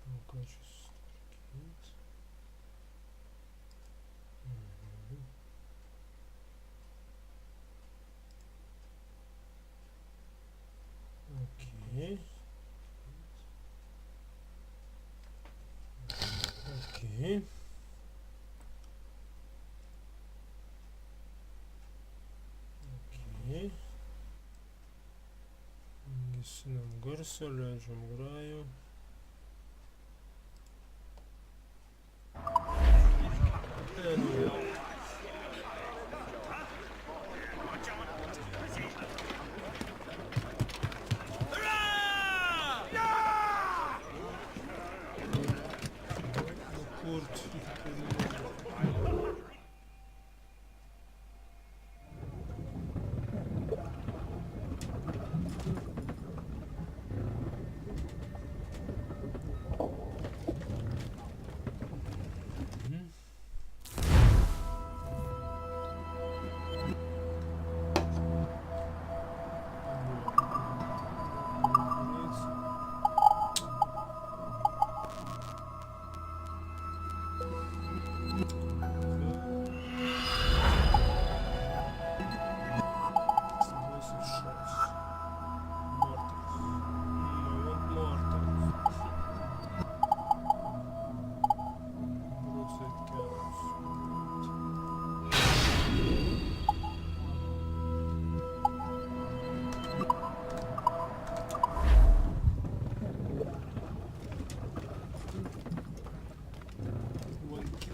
unconscious. Unconscious target. Okay. Okay. Okay. Ensinam garso, leidžiam graju.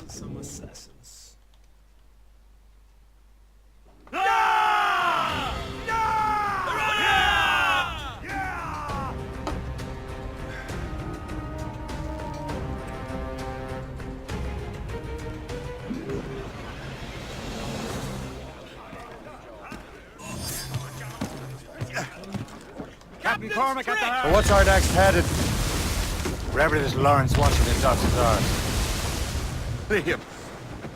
Some assassins. Captain Cormac at the heart. So what's our next headed? Wherever this Lawrence Washington dots his R's. Liam,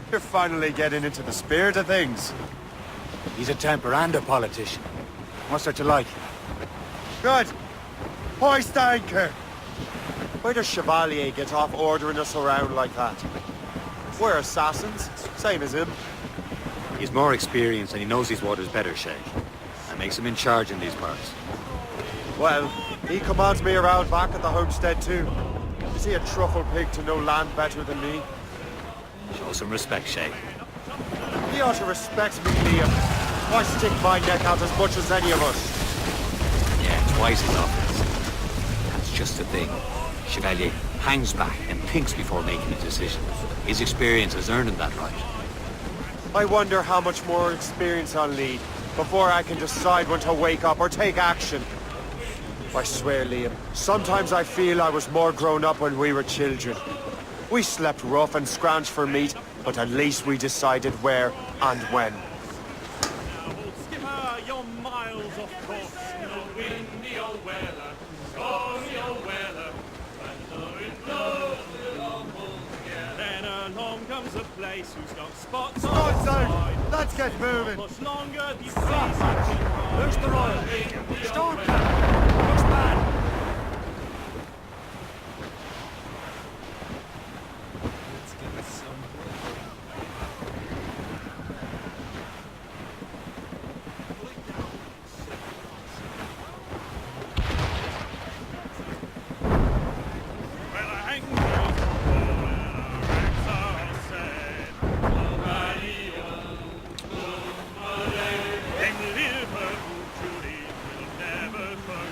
you're finally getting into the spirit of things. He's a temper and a politician. What's there to like? Good. Hoist anchor. Why does Chevalier get off ordering us around like that? We're assassins, same as him. He's more experienced and he knows these waters better, Shay. That makes him in charge in these parts. Well, he commands me around back at the homestead too. Is he a truffle pig to know land better than me? Show some respect, Shay. He ought to respect me, Liam. I stick my neck out as much as any of us. Yeah, twice as often. That's just the thing. Chevalier hangs back and thinks before making a decision. His experience has earned him that right. I wonder how much more experience I'll need before I can decide when to wake up or take action. I swear, Liam, sometimes I feel I was more grown up when we were children. We slept rough and scrounged for meat, but at least we decided where and when. Skipper, you're miles off course. No windy old weather, stormy old weather. When the wind blows, we'll all pull together. Then along comes a place who's got spots on the side. Let's get moving. Much longer these seas. Where's the royal? Stone Looks bad. Let's get some. Well, I hang ranks are set. Them live Judy will never forget.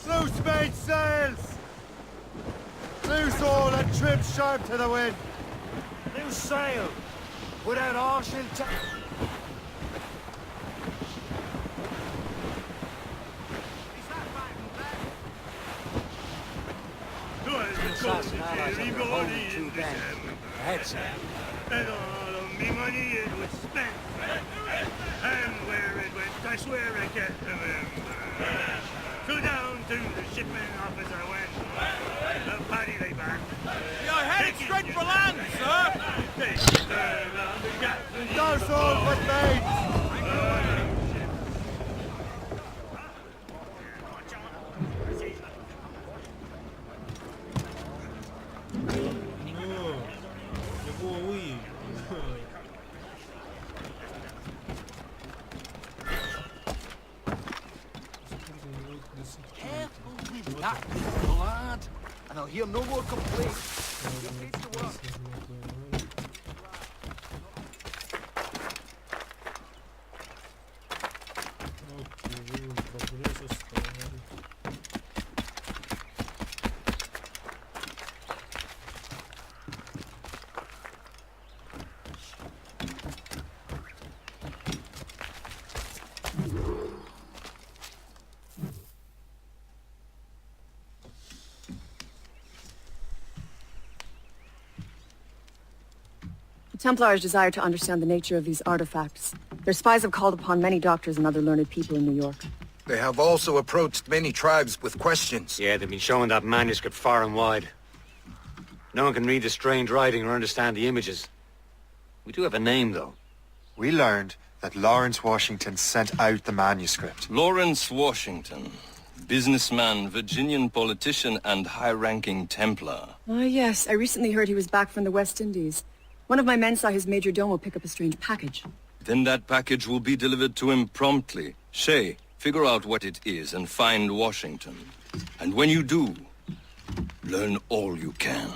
Loose mainsails! Loose all and trim sharp to the wind! Loose sail! Without all she'll take. Assassin allies under holding too bent. Ahead, sir. And all of me money it was spent. And where it went, I swear I can't remember. So down to the shipping office I went. The party they back. You're headed straight for land, sir! Those all but mates! No, не голови. Careful with that, lad. And I'll hear no more complaints. You're fit to work. Окей, прогресс оставили. The Templars desire to understand the nature of these artifacts. Their spies have called upon many doctors and other learned people in New York. They have also approached many tribes with questions. Yeah, they've been showing that manuscript far and wide. No one can read the strange writing or understand the images. We do have a name, though. We learned that Lawrence Washington sent out the manuscript. Lawrence Washington, businessman, Virginian politician, and high-ranking Templar. Ah, yes. I recently heard he was back from the West Indies. One of my men saw his major domo pick up a strange package. Then that package will be delivered to him promptly. Shay, figure out what it is and find Washington. And when you do, learn all you can.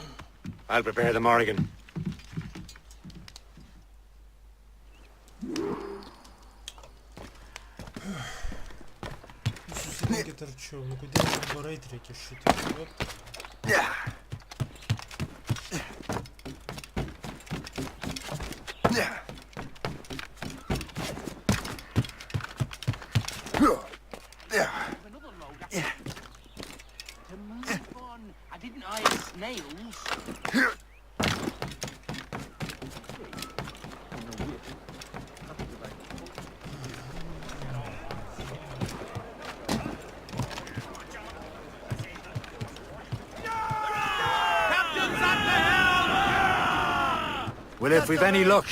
I'll prepare the Morrigan. Слушай, торчок, ну куда я по рейтрике шитаю? Вот. I didn't eye snails. Well, if we've any luck,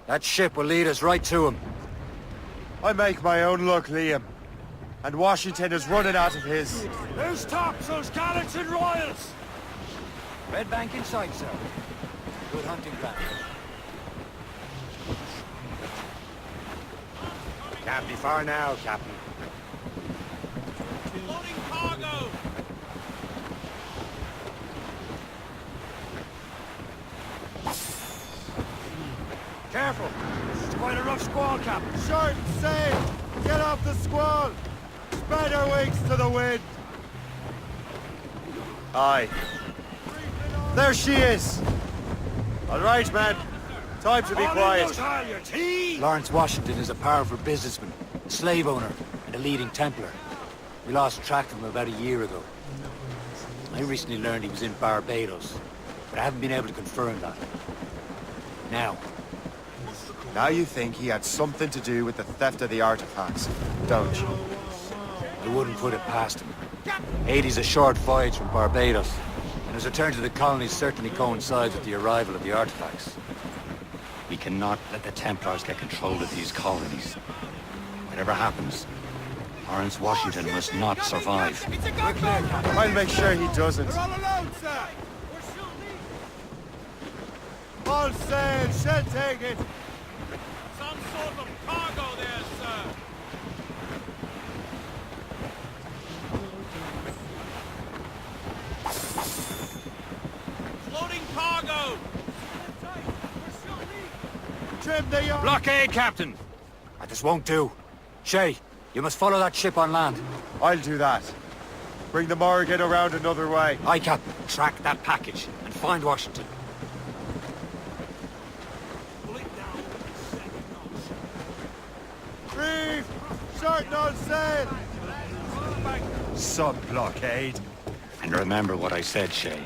that ship will lead us right to him. I make my own luck, Liam. And Washington is running out of his. Who's topsails, gallants and royals? Red bank in sight, sir. Good hunting ground. Can't be far now, Captain. Loading cargo! Careful! It's quite a rough squall, Captain. Short and safe! Get off the squall! Spread our wings to the wind! Aye. There she is! All right, man. Time to be quiet. Lawrence Washington is a powerful businessman, a slave owner, and a leading Templar. We lost track of him about a year ago. I recently learned he was in Barbados, but I haven't been able to confirm that. Now you think he had something to do with the theft of the artifacts, don't you? I wouldn't put it past him. Haiti's a short voyage from Barbados, and his return to the colonies certainly coincides with the arrival of the artifacts. We cannot let the Templars get control of these colonies. Whatever happens, Lawrence Washington must not survive. I'll make sure he doesn't. We're all alone, sir! All sail, shall take it. Some sort of cargo there, sir! Loading cargo! Trim the yard. Blockade, Captain! This won't do. Shay, you must follow that ship on land. I'll do that. Bring the Morrigan around another way. Aye, Captain. Track that package and find Washington. Reef! Shorten on sail! Sub-blockade. And remember what I said, Shay.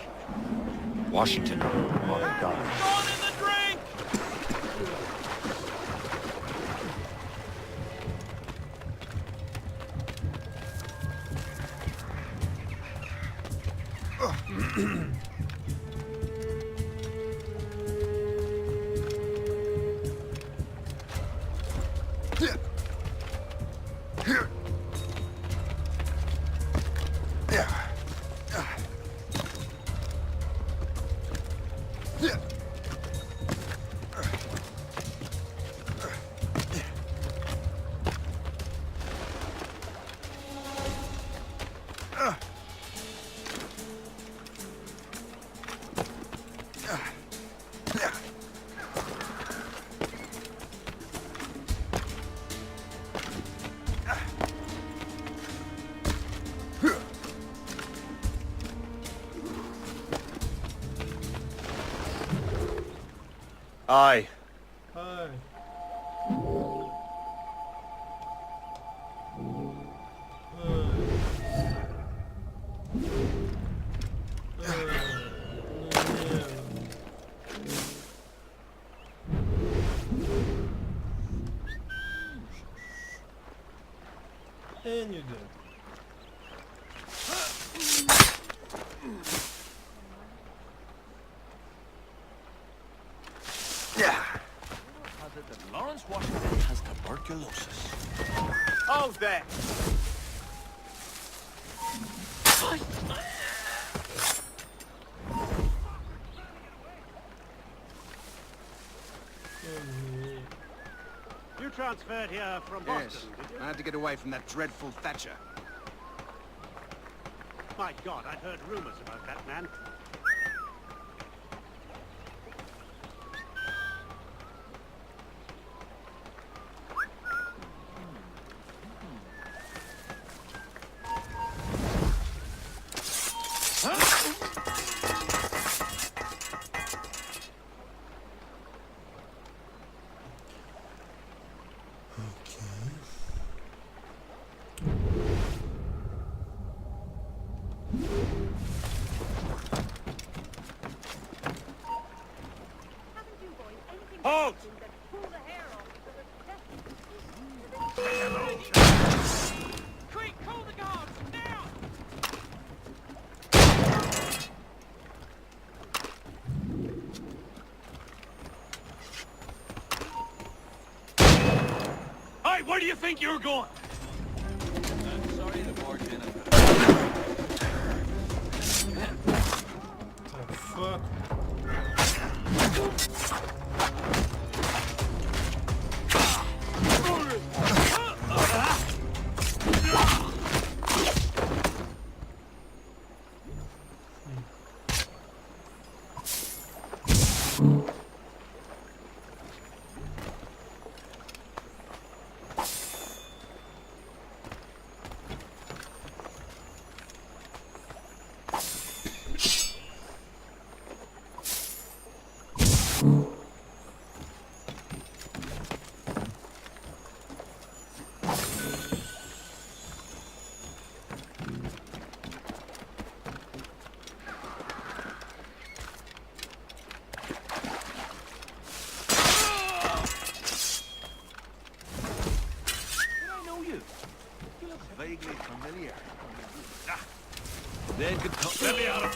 Washington or die. Aye. Hi. And you're good. Lawrence Washington has tuberculosis. Oh, there. You transferred here from Boston, did you? I had to get away from that dreadful Thatcher. My God, I'd heard rumors about that man. Halt! Quick, call the guards, now! Hey, where do you think you're going? I'm sorry, the Morgan. The fuck? Vaguely familiar. Then could come. Let me out of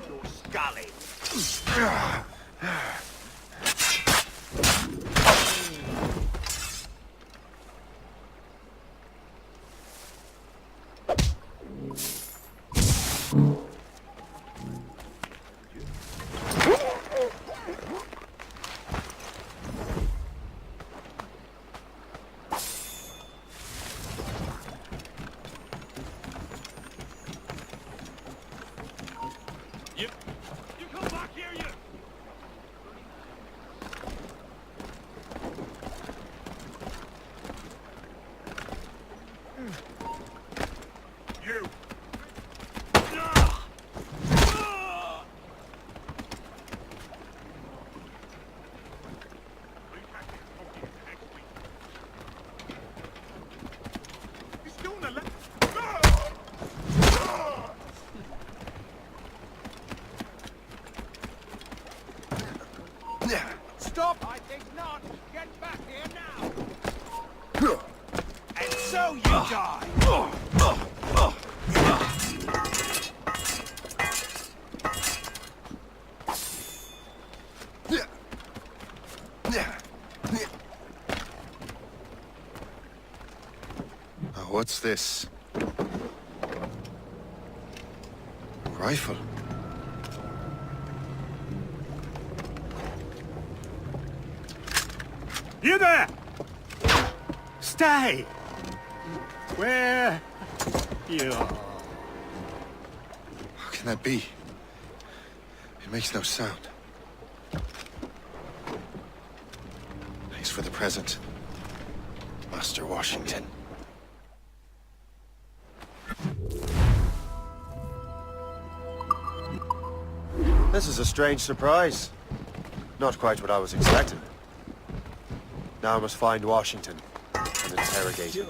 Your scally. You come back here, you! stop? I think not. Get back here now. And so you die. What's this? A rifle. You there! Stay! Where you are? How can that be? It makes no sound. Thanks for the present, Master Washington. This is a strange surprise. Not quite what I was expecting. Now I must find Washington and interrogate him.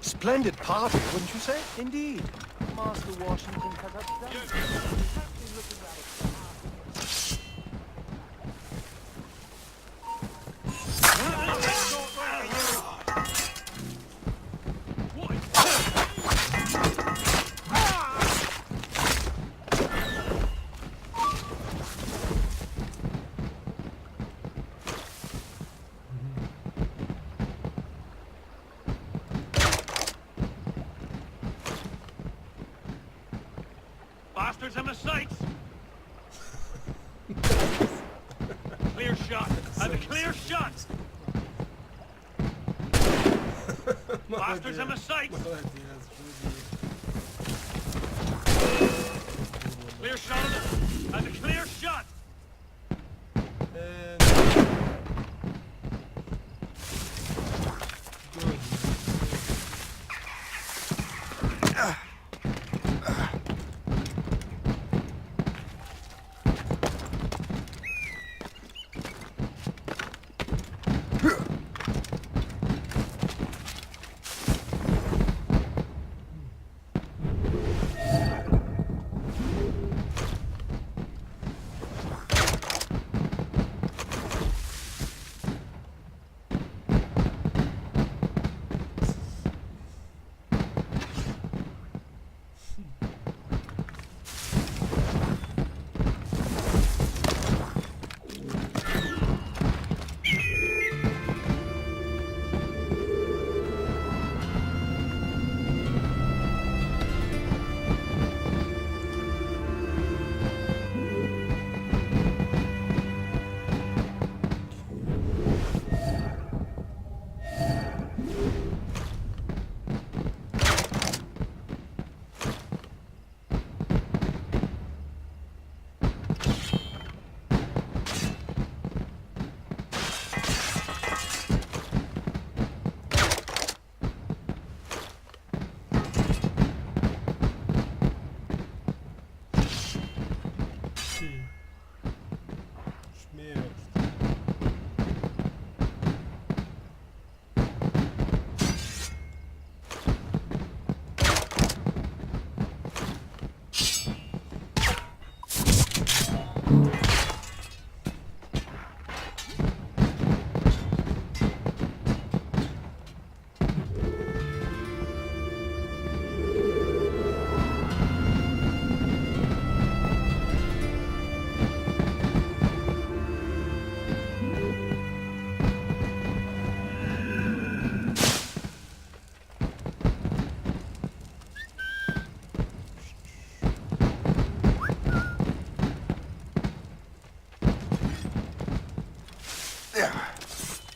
Splendid party, wouldn't you say? Indeed. Master Washington has outdone you. Exactly looking at it. Bastards in the sights! Clear shot! And a clear shot! Bastards in the sights! Clear shot of them! And a clear shot!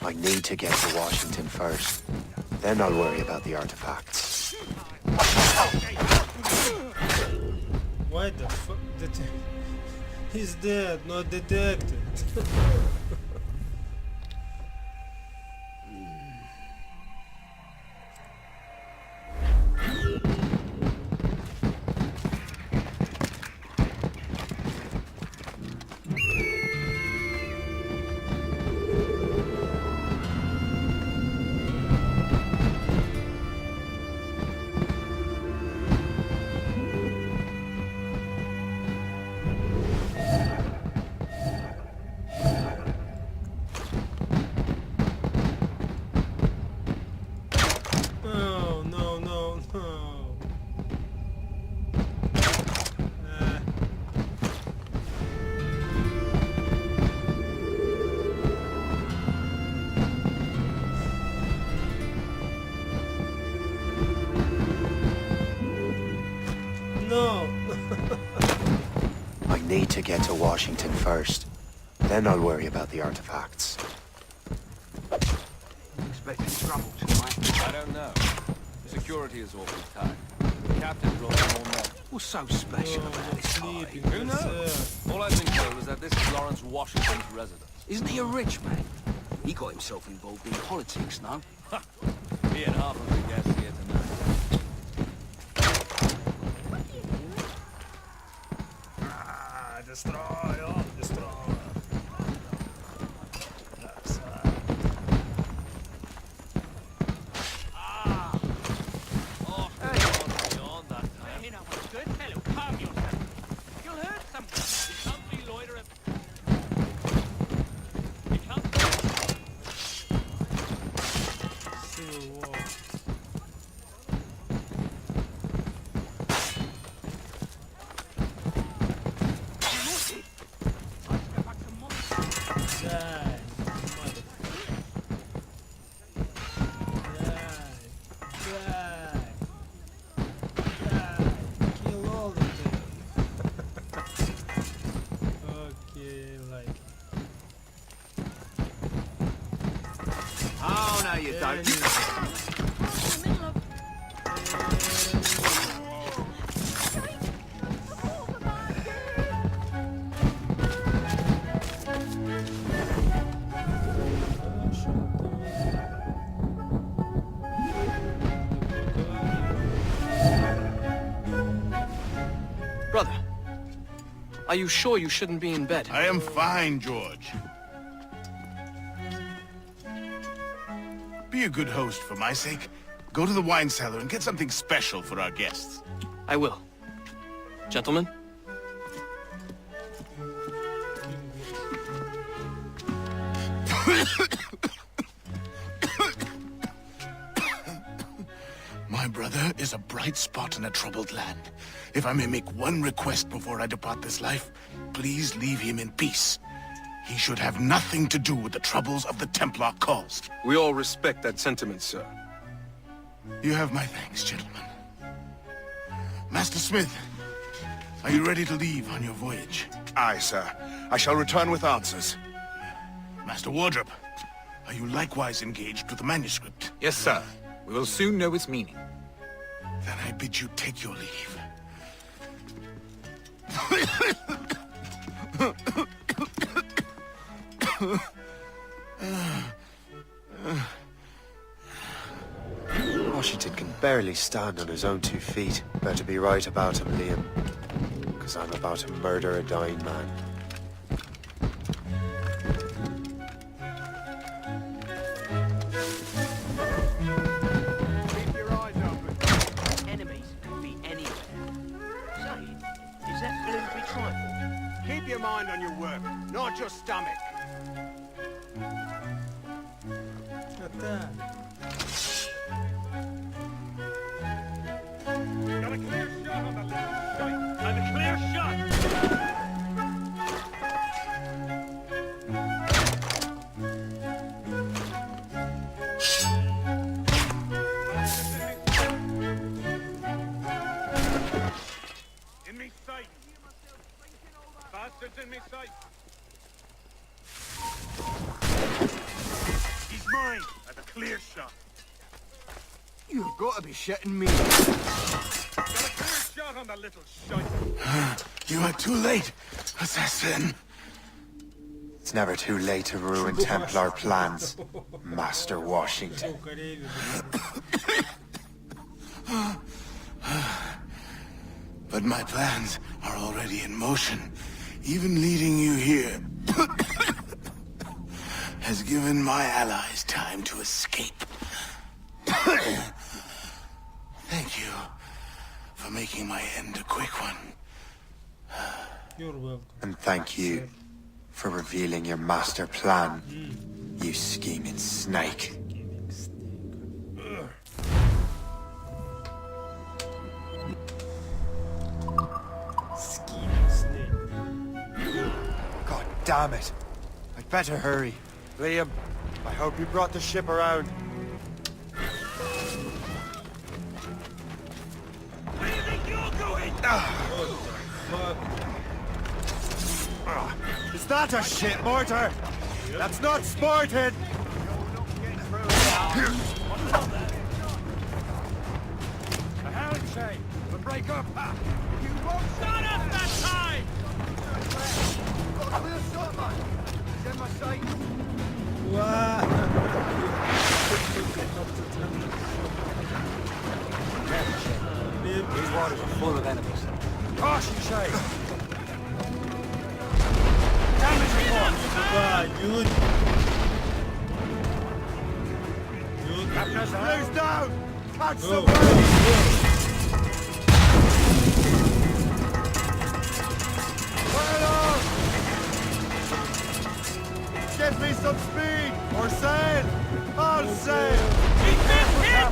I need to get to Washington first. Then I'll worry about the artifacts. Why the fuck? He's dead, not detected. No. I need to get to Washington first. Then I'll worry about the artifacts. Expecting trouble tonight? I don't know. Security is awfully tight. The captain brought more men. What's so special about this party? Sleeping. Who knows? All I've been told is that this is Lawrence Washington's residence. Isn't he a rich man? He got himself involved in politics, no? Me and half of the guests here tonight. Destroy, oh, destroy. You know what's good? Hello, calm yourself. You'll hurt someone. You can't be loitering. You can't. Civil War. Die, mother. Die. Kill all of them. Okay, like. Oh, no, you don't. Brother, are you sure you shouldn't be in bed? I am fine, George. Be a good host for my sake. Go to the wine cellar and get something special for our guests. I will. Gentlemen? My brother is a bright spot in a troubled land. If I may make one request before I depart this life, please leave him in peace. He should have nothing to do with the troubles of the Templar cause. We all respect that sentiment, sir. You have my thanks, gentlemen. Master Smith, are you ready to leave on your voyage? Aye, sir. I shall return with answers. Master Wardrop, are you likewise engaged with the manuscript? Yes, sir. We will soon know its meaning. Then I bid you take your leave. Washington can barely stand on his own 2 feet. Better be right about him, Liam. Because I'm about to murder a dying man. Keep your eyes open. Enemies can be anywhere. Say, is that Bloomsbury trifle? Keep your mind on your work, not your stomach. Attack. Got a clear shot on that little shite. Have a clear shot. In me sight. Bastards in me sight. He's mine. Have a clear shot. You've got to be shitting me. Got a clear shot on that little shite. You are too late, Assassin. It's never too late to ruin Templar plans, Master Washington. But my plans are already in motion. Even leading you here has given my allies time to escape. Thank you for making my end a quick one. You're welcome. And thank you for revealing your master plan, you scheming snake. Scheming snake. God damn it. I'd better hurry. Liam, I hope you brought the ship around. Where do you think you're going? Is that a shit mortar? That's not sported! A handshake! The break up! You won't start us that time! These waters are full of enemies. Caution, Shay! Yun. Blaze down! Catch Go, the go, bird! Fire! Give me some speed! Or sail! I'll sail! Keep this hit!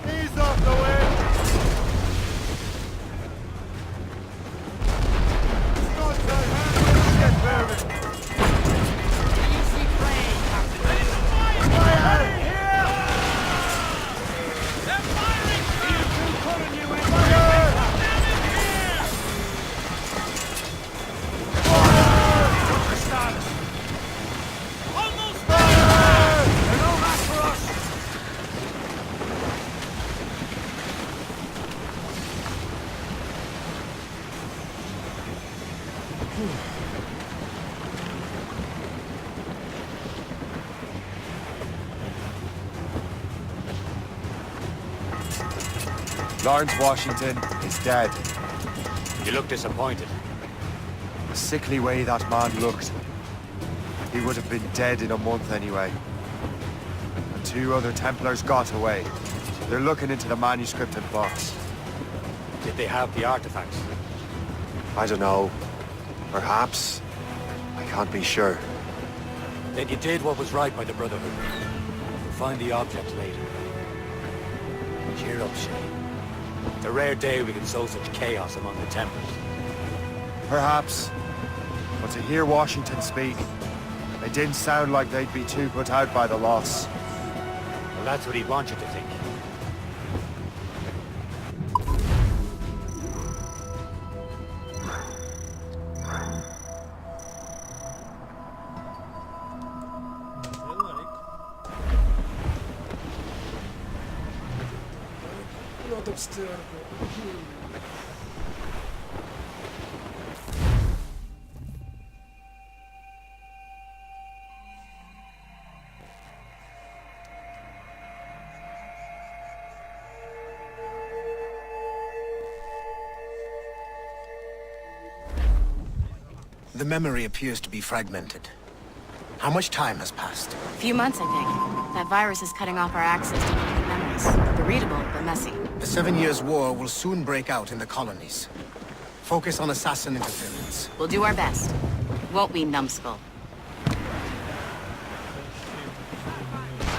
Ease off the wind! Stop that hand! Get moving! Easy play, Captain. Ready to fire! Fire! They're firing! Fire! Almost Fire! They're no match for us! Lawrence Washington is dead. You look disappointed. The sickly way that man looked. He would have been dead in a month anyway. And 2 other Templars got away. They're looking into the manuscript and box. Did they have the artifacts? I don't know. Perhaps. I can't be sure. Then you did what was right by the Brotherhood. We'll find the object later. Cheer up, Shay. It's a rare day we can sow such chaos among the Templars. Perhaps. But to hear Washington speak, it didn't sound like they'd be too put out by the loss. Well, that's what he'd want you to think. The memory appears to be fragmented. How much time has passed? A few months, I think. That virus is cutting off our access to duplicate memories. They're readable, but messy. The 7 Years' War will soon break out in the colonies. Focus on assassin interference. We'll do our best. Won't we, numbskull?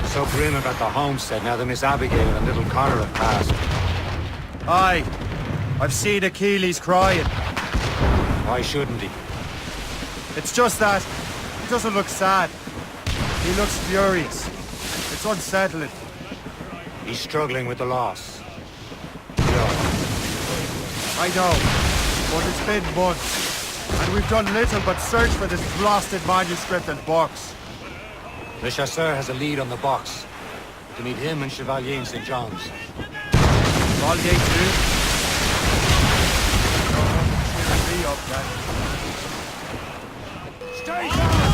So grim about the homestead now that Miss Abigail and little Connor have passed. Aye. I've seen Achilles crying. Why shouldn't he? It's just that he doesn't look sad. He looks furious. It's unsettling. He's struggling with the loss. I know, but it's been months, and we've done little but search for this blasted manuscript and box. Le Chasseur has a lead on the box. To meet him and Chevalier in St. John's. Chevalier too? Cheering me up then. Stay down!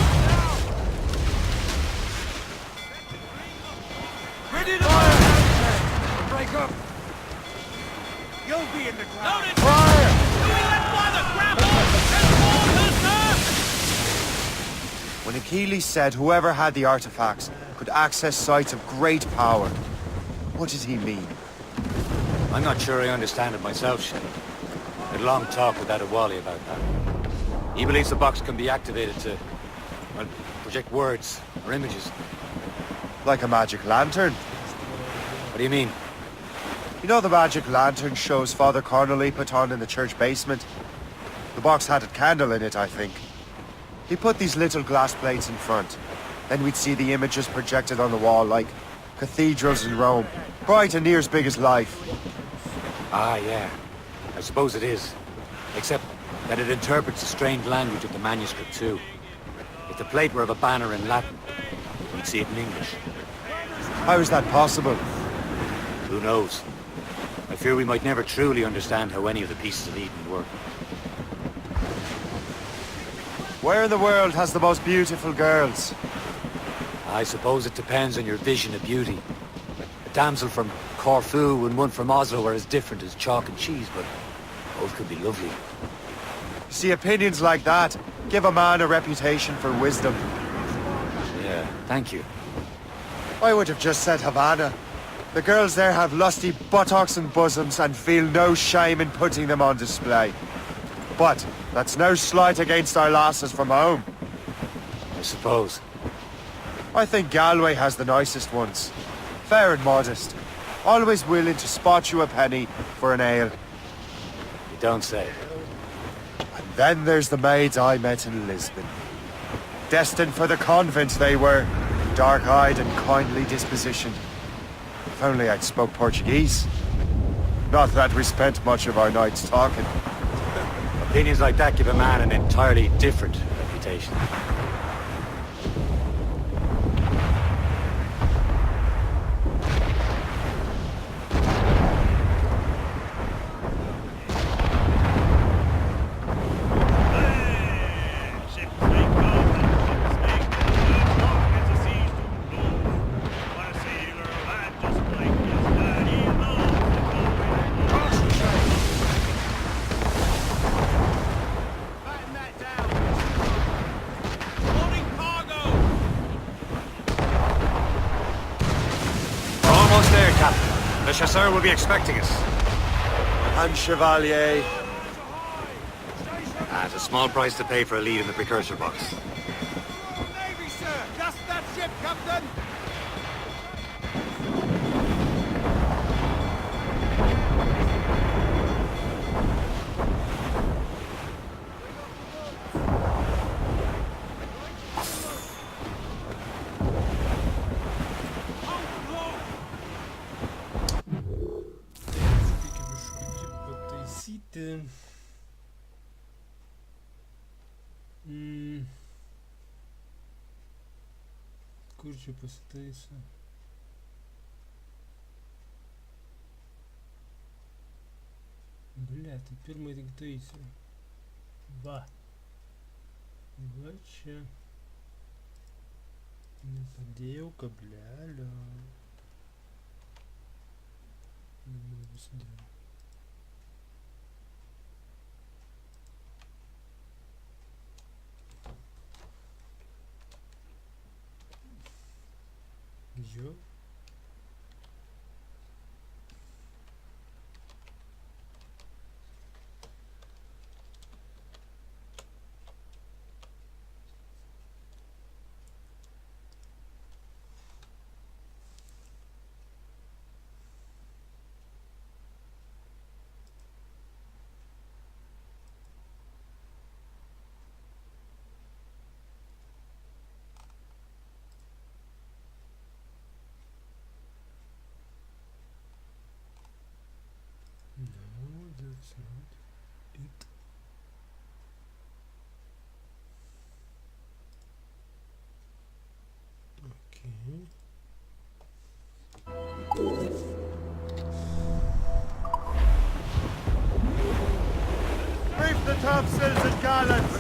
Ready to fire! Break up! You'll be in the ground! Loaded! Fire! Doing that father! Grab on! And hold her, When Achilles said whoever had the artifacts could access sites of great power, what did he mean? I'm not sure I understand it myself, Shay. I had a long talk with Adewale about that. He believes the box can be activated to, well, project words or images. Like a magic lantern? What do you mean? You know the magic lantern shows Father Connolly put on in the church basement? The box had a candle in it, I think. He put these little glass plates in front. Then we'd see the images projected on the wall like cathedrals in Rome. Quite and near as big as life. Ah, yeah. I suppose it is. Except that it interprets the strange language of the manuscript, too. If the plate were of a banner in Latin, we'd see it in English. How is that possible? Who knows? I fear we might never truly understand how any of the pieces of Eden work. Where in the world has the most beautiful girls? I suppose it depends on your vision of beauty. A damsel from Corfu and one from Oslo are as different as chalk and cheese, but both could be lovely. You see, opinions like that give a man a reputation for wisdom. Yeah, thank you. I would have just said Havana. The girls there have lusty buttocks and bosoms and feel no shame in putting them on display. But that's no slight against our lasses from home. I suppose. I think Galway has the nicest ones. Fair and modest. Always willing to spot you a penny for an ale. You don't say. And then there's the maids I met in Lisbon. Destined for the convent they were. Dark-eyed and kindly dispositioned. If only I'd spoke Portuguese. Not that we spent much of our nights talking. Opinions like that give a man an entirely different reputation. The chasseur will be expecting us. And Chevalier. At a small price to pay for a lead in the precursor box. Navy, sir! Just that ship, Captain! Kurczę, постарайся. Бля, теперь мы регтейся. Ба. Бача. Поделка, бля. Не могу сделать. Yo. No, that's not it. Okay. Reef the topsails and gallants!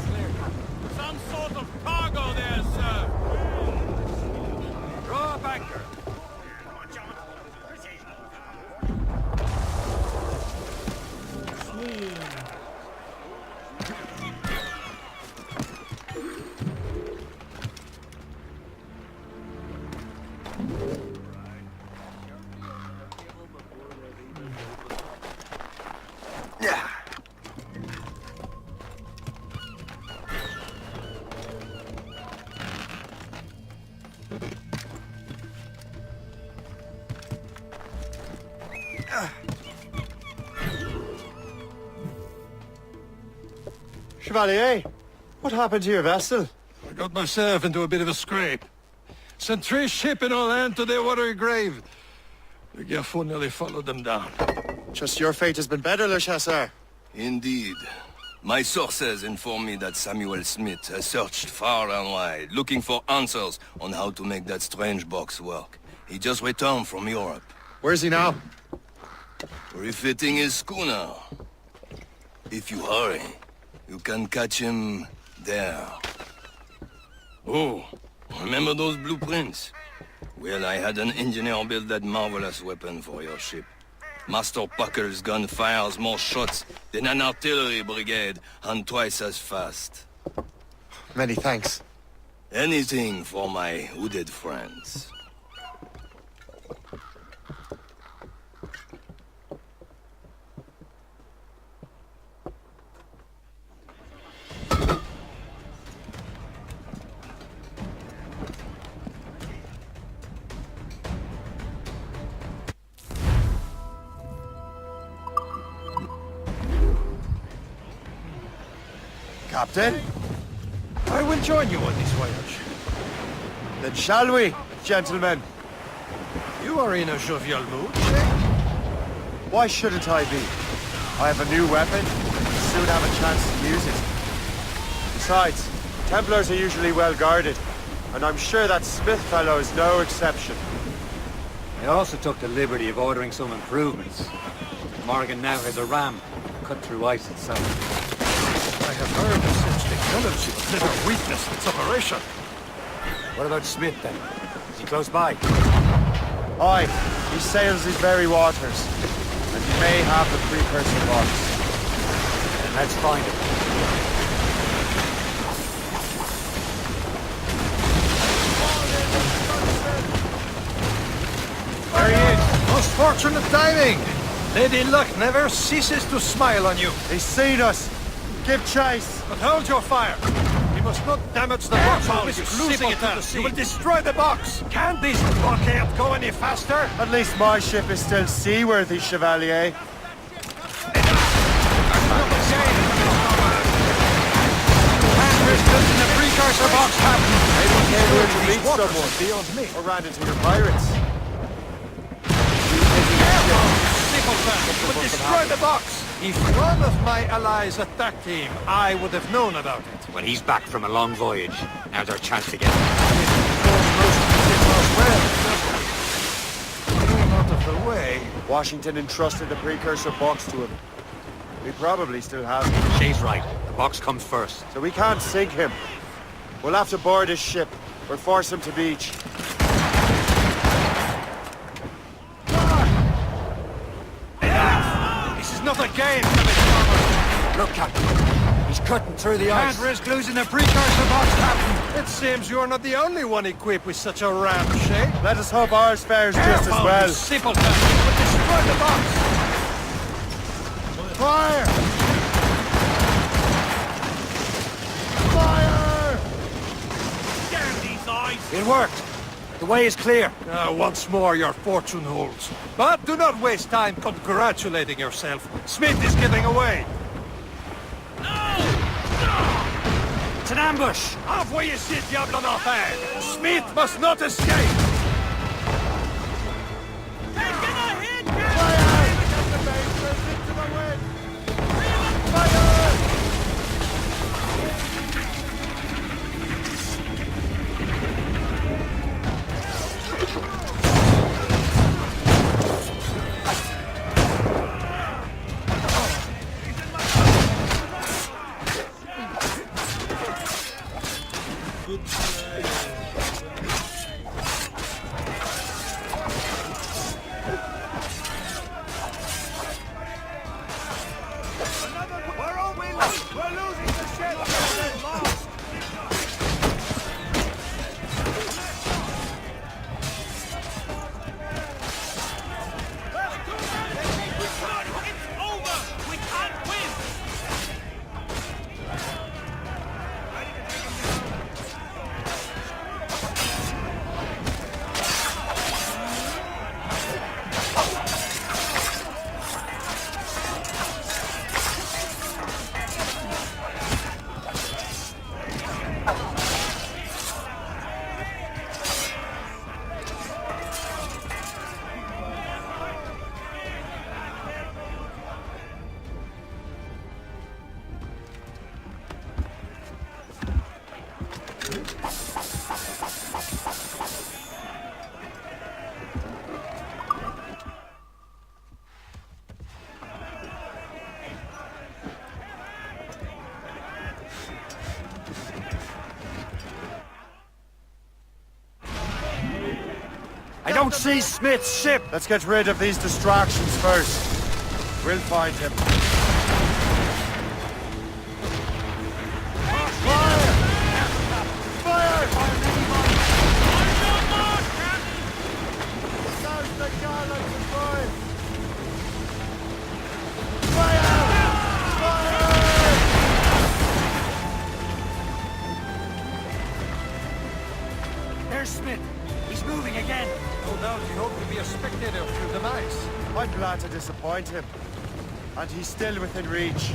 Some sort of cargo there, sir. Draw up anchor. Chevalier, what happened to your vessel? I got myself into a bit of a scrape. Sent 3 ships in our land to their watery grave. The Gerfo nearly followed them down. Just your fate has been better, Le Chasseur. Indeed. My sources inform me that Samuel Smith has searched far and wide, looking for answers on how to make that strange box work. He just returned from Europe. Where's he now? Refitting his schooner. If you hurry, you can catch him there. Oh, remember those blueprints? Well, I had an engineer build that marvelous weapon for your ship. Master Puckle's gun fires more shots than an artillery brigade, and twice as fast. Many thanks. Anything for my hooded friends. Captain? I will join you on this voyage. Then shall we, gentlemen? You are in a jovial mood, Why shouldn't I be? I have a new weapon, and soon have a chance to use it. Besides, Templars are usually well guarded, and I'm sure that Smith fellow is no exception. I also took the liberty of ordering some improvements. Morgan now has a ram cut through ice itself. I have heard of such technology, but never witnessed its operation. What about Smith, then? Is he close by? Aye, he sails these very waters, and he may have the precursor box. Then let's find him. There he is! Most fortunate timing! Lady Luck never ceases to smile on you. He's seen us! Give chase! But hold your fire! We must not damage the box while we're losing it to the sea. You will destroy the box! Can't this blockade go any faster? At least my ship is still seaworthy, Chevalier. In the precursor box, Captain. Maybe you came here to meet someone, Beyond me. or ran into your pirates. Would destroy the box! If one of my allies attacked him, I would have known about it. Well, he's back from a long voyage. Now's our chance to get him. Out of the way. Washington entrusted the precursor box to him. We probably still have it. She's right. The box comes first. So we can't sink him. We'll have to board his ship, or force him to beach. This is not a game, Look, Captain. He's cutting through the ice. Can't risk losing the precursor box, Captain. It seems you're not the only one equipped with such a ram shape. Let us hope ours fares just as well. Simpleton! We'll destroy the box! Fire! Fire! Damn these eyes! It worked. The way is clear. Once more, your fortune holds. But do not waste time congratulating yourself. Smith is giving away. It's an ambush. Envoyez ces diables en enfer! Smith must not escape! don't see Smith's ship! Let's get rid of these distractions first. We'll find him. There's Smith. He's moving again. No doubt he hoped to be a spectator through the night. I'm glad to disappoint him. And he's still within reach.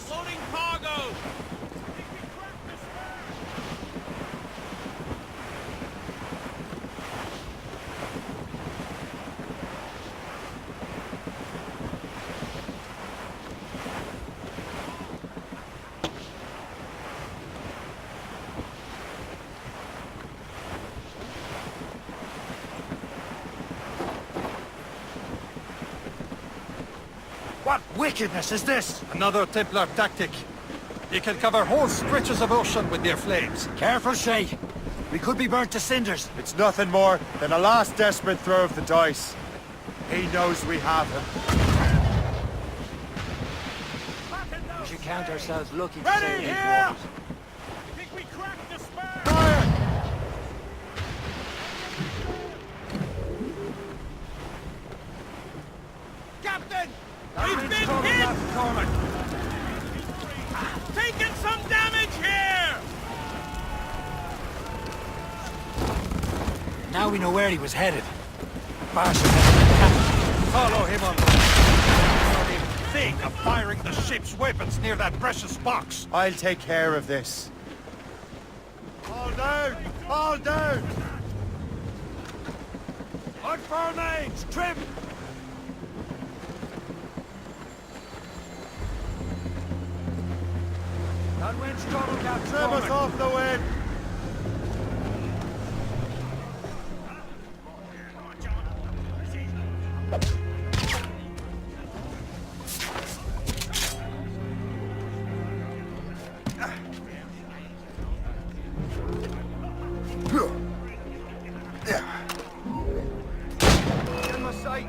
Loading cargo! What wickedness is this? Another Templar tactic. They can cover whole stretches of ocean with their flames. Careful, Shay. We could be burnt to cinders. It's nothing more than a last desperate throw of the dice. He knows we have him. We should count ourselves lucky to Ready sail these here! waters. Think we cracked the spur? Captain! We've been hit! Taking some damage here! Now we know where he was headed. Barson has Follow him on. Don't even think of firing the ship's weapons near that precious box. I'll take care of this. All down! All down! On four names, trim! That wind's total got Trim us off the wind! In my sight!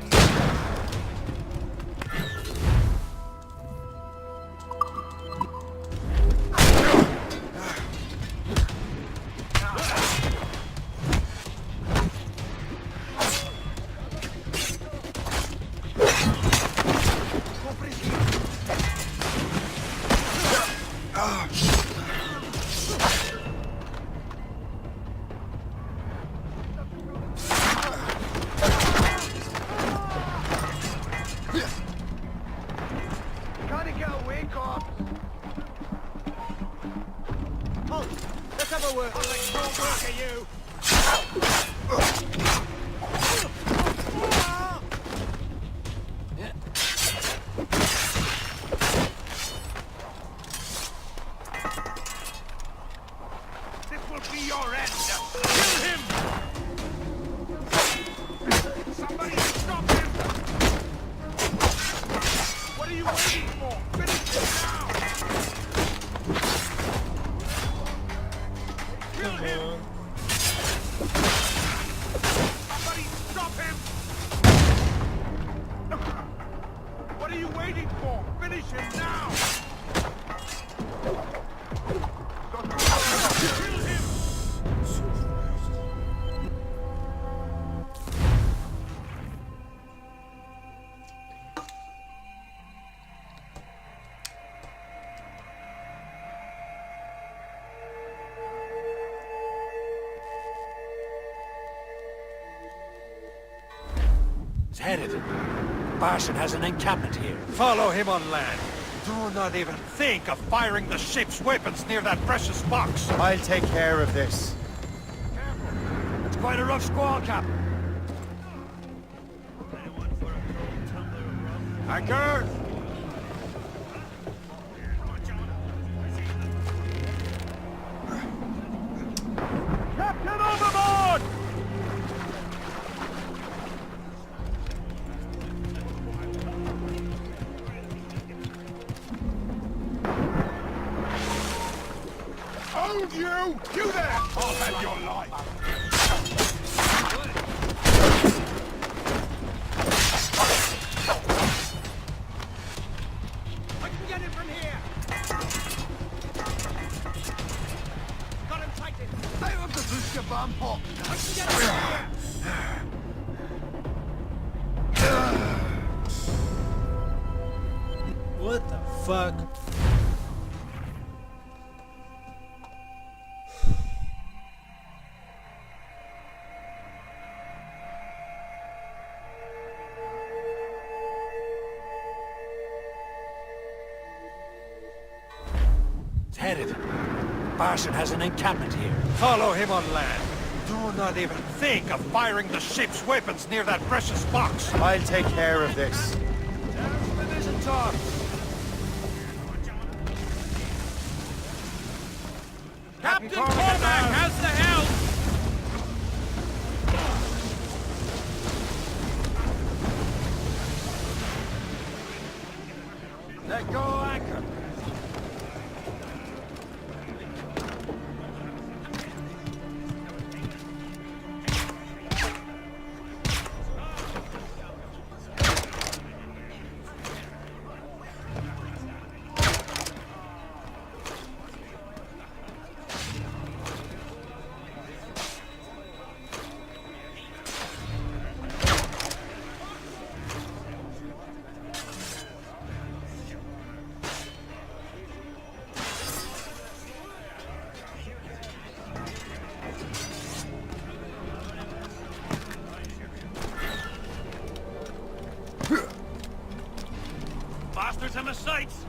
Gotta get away, Corp! Oh, let's have a word. I'll make more work of you! This will be your end! Kill him! Somebody stop him! What are you waiting for? Finish him now! Kill him! Somebody stop him! What are you waiting for? Finish him now! Kill him! is headed. Barson has an encampment here. Follow him on land. Do not even think of firing the ship's weapons near that precious box. I'll take care of this. It's quite a rough squall, Captain. Anchor! Captain overboard! Hold you! You there! I'll have your life! I can get him from here! Got him sighted! I want to push your bomb pop! I can get him from here! What the fuck? It's headed. Barson has an encampment here. Follow him on land. Do not even think of firing the ship's weapons near that precious box. I'll take care of this. Gentlemen, isn't talk. Captain Cormac has the helm! Let go anchor. Bastards have my sights!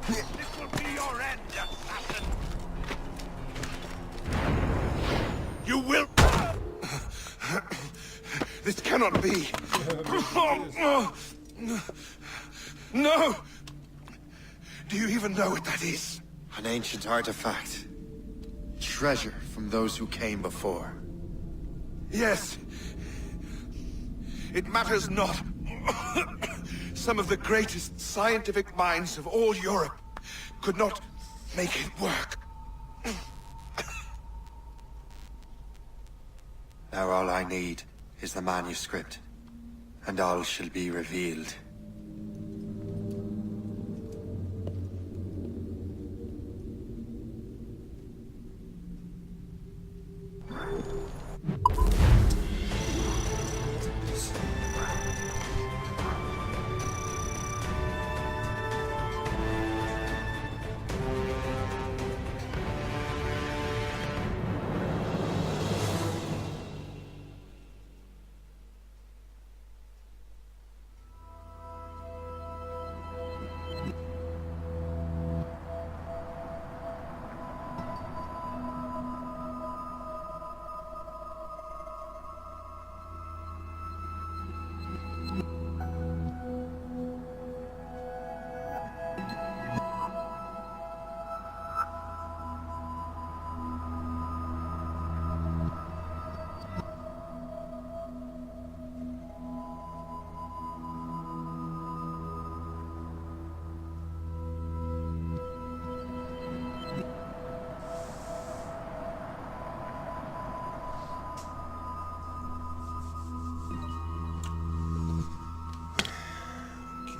This will be your end, assassin! You will... This cannot be! No! Do you even know what that is? An ancient artifact. Treasure from those who came before. Yes. It matters not. Some of the greatest scientific minds of all Europe could not make it work. Now all I need is the manuscript, and all shall be revealed.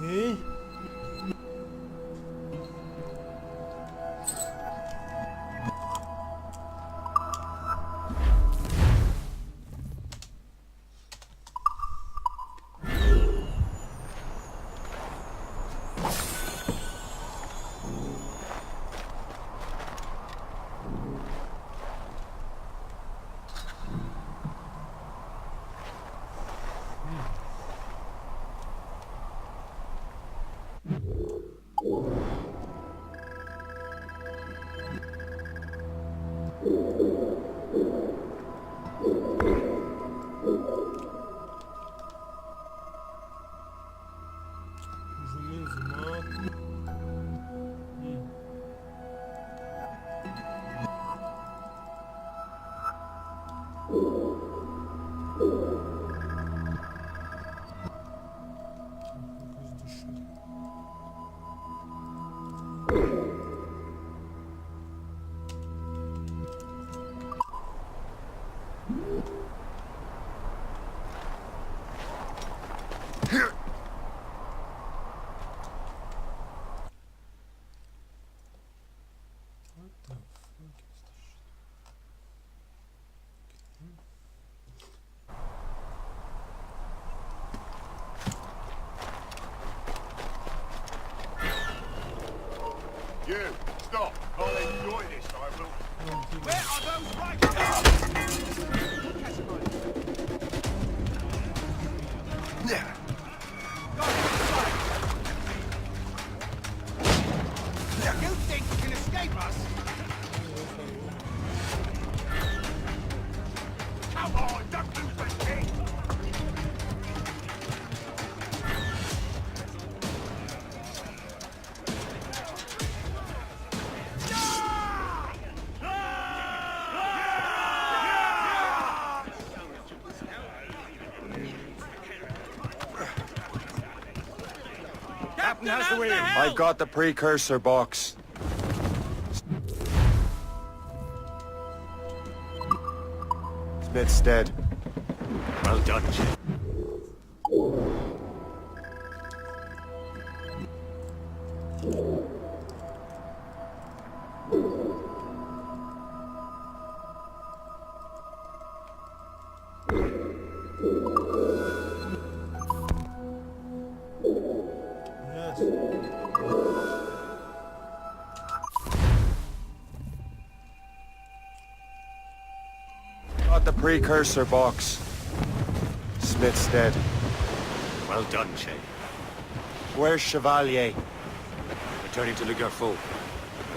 Okay. You, stop. I'll enjoy this, I will. Where are those right? Yeah. You think you can escape us? Come on, don't lose the king. Captain has the wheel. I've got the precursor box. Smith's dead. Well done, Jim. Yes. Got the precursor box. Smith's dead. Well done, Shay. Where's Chevalier? Returning to Le Garfou. We'll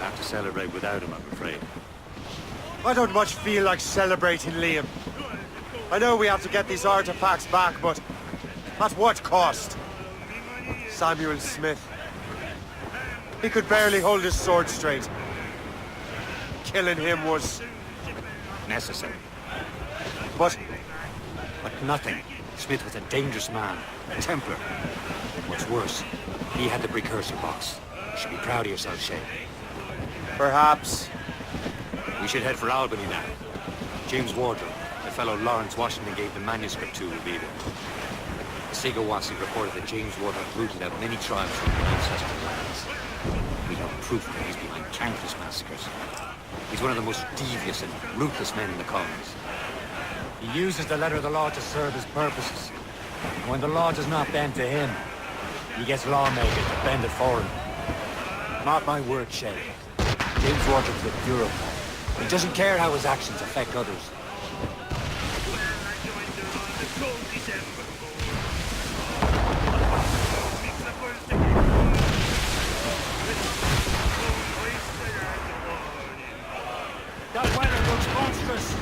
have to celebrate without him, I'm afraid. I don't much feel like celebrating, Liam. I know we have to get these artifacts back, but at what cost? Samuel Smith. He could barely hold his sword straight. Killing him was... Necessary. But But nothing. Smith was a dangerous man. A Templar. What's worse, he had the precursor box. You should be proud of yourself, Shay. perhaps... We should head for Albany now. James Wardrobe, the fellow Lawrence Washington gave the manuscript to, will be there. The Sigawasi reported that James Wardrobe rooted out many tribes from their ancestral lands. We have proof that he's behind countless massacres. He's one of the most devious and ruthless men in the colonies. He uses the letter of the law to serve his purposes. And when the law does not bend to him, he gets lawmakers to bend it for him. Mark my word, Shay. James Wardrobe's a bureaucrat. He doesn't care how his actions affect others. That weather looks monstrous.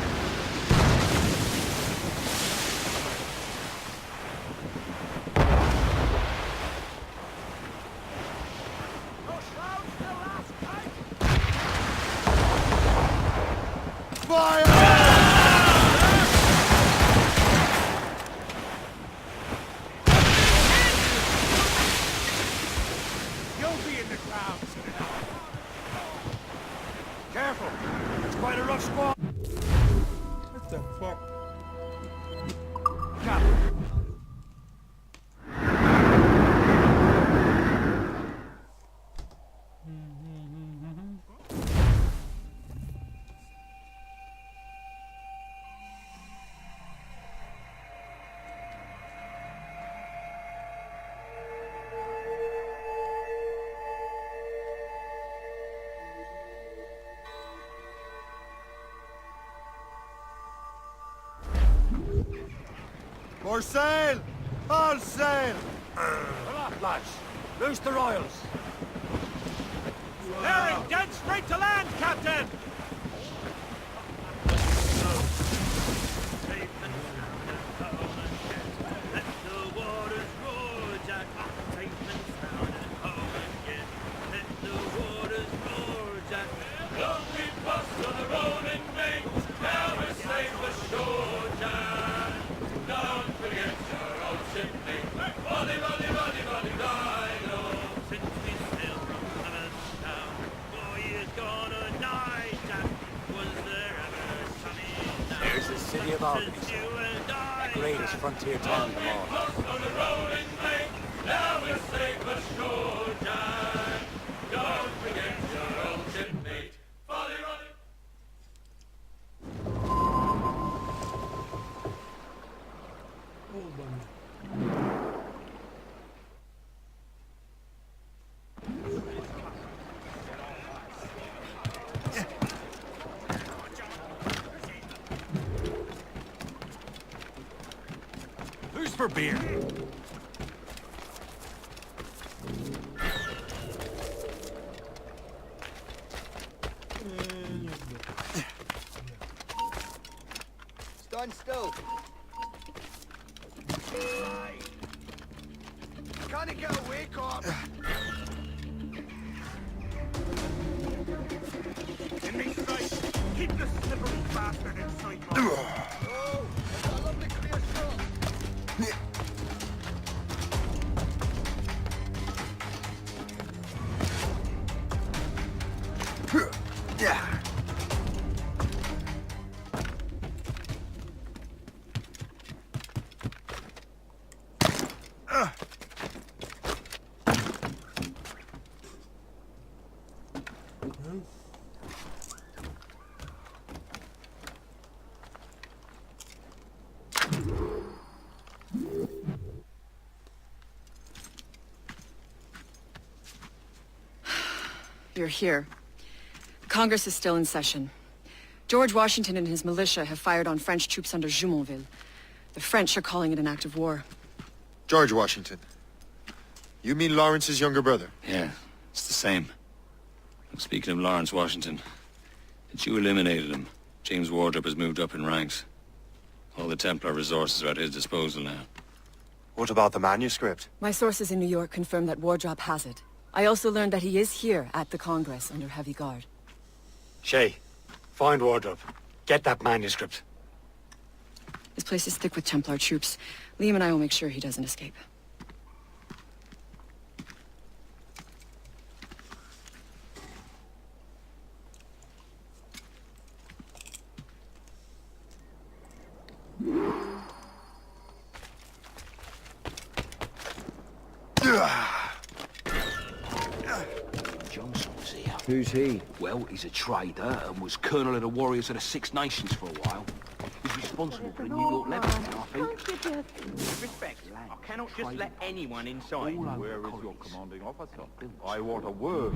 You'll be in the clouds. Careful. It's quite a rough squall. What the fuck? For sail! All sail! Aloft, lads. Loose the royals. Bearing dead straight to land, Captain! Let the waters roar, Jack. Pavement down and home again. Let the waters roar, Jack. Long we crossed on the rolling main. Now we're safe ashore, Jack. Don't forget your old shipmate. Volly, volly, volly, volly, Rhino. Since we sailed from Hammerstown, of Albany, the greatest frontier town of them all. On the rolling lake, now we'll save a shore time. Don't forget your old shipmate. Folly rolling. Who's for beer? Stand still. Can't he get away, cop? In me sight! Keep the slippery bastard in sight, man! Oh, that's a lovely clear shot. You're here. Congress is still in session. George Washington and his militia have fired on French troops under Jumonville. The French are calling it an act of war. George Washington. You mean Lawrence's younger brother? Yeah, it's the same. Speaking of Lawrence Washington, since you eliminated him, James Wardrop has moved up in ranks. All the Templar resources are at his disposal now. What about the manuscript? My sources in New York confirm that Wardrop has it. I also learned that he is here at the Congress under heavy guard. Shay, find Wardrop. Get that manuscript. This place is thick with Templar troops. Liam and I will make sure he doesn't escape. Johnson's here. Who's he? Well, he's a trader and was colonel of the Warriors of the Six Nations for a while. He's responsible for the New York Lebanon, I think. With respect, I cannot just let anyone inside. Where is your commanding officer? I want a word.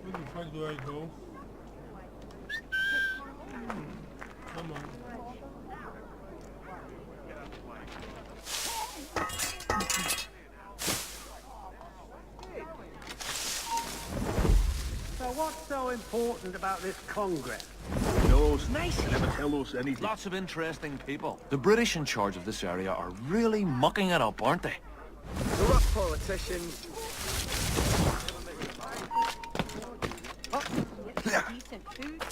Where the fuck do I go? Come on. So what's so important about this Congress? Knows. Nice. Never tell us anything. Lots of interesting people. The British in charge of this area are really mucking it up, aren't they? Corrupt politicians. Decent food.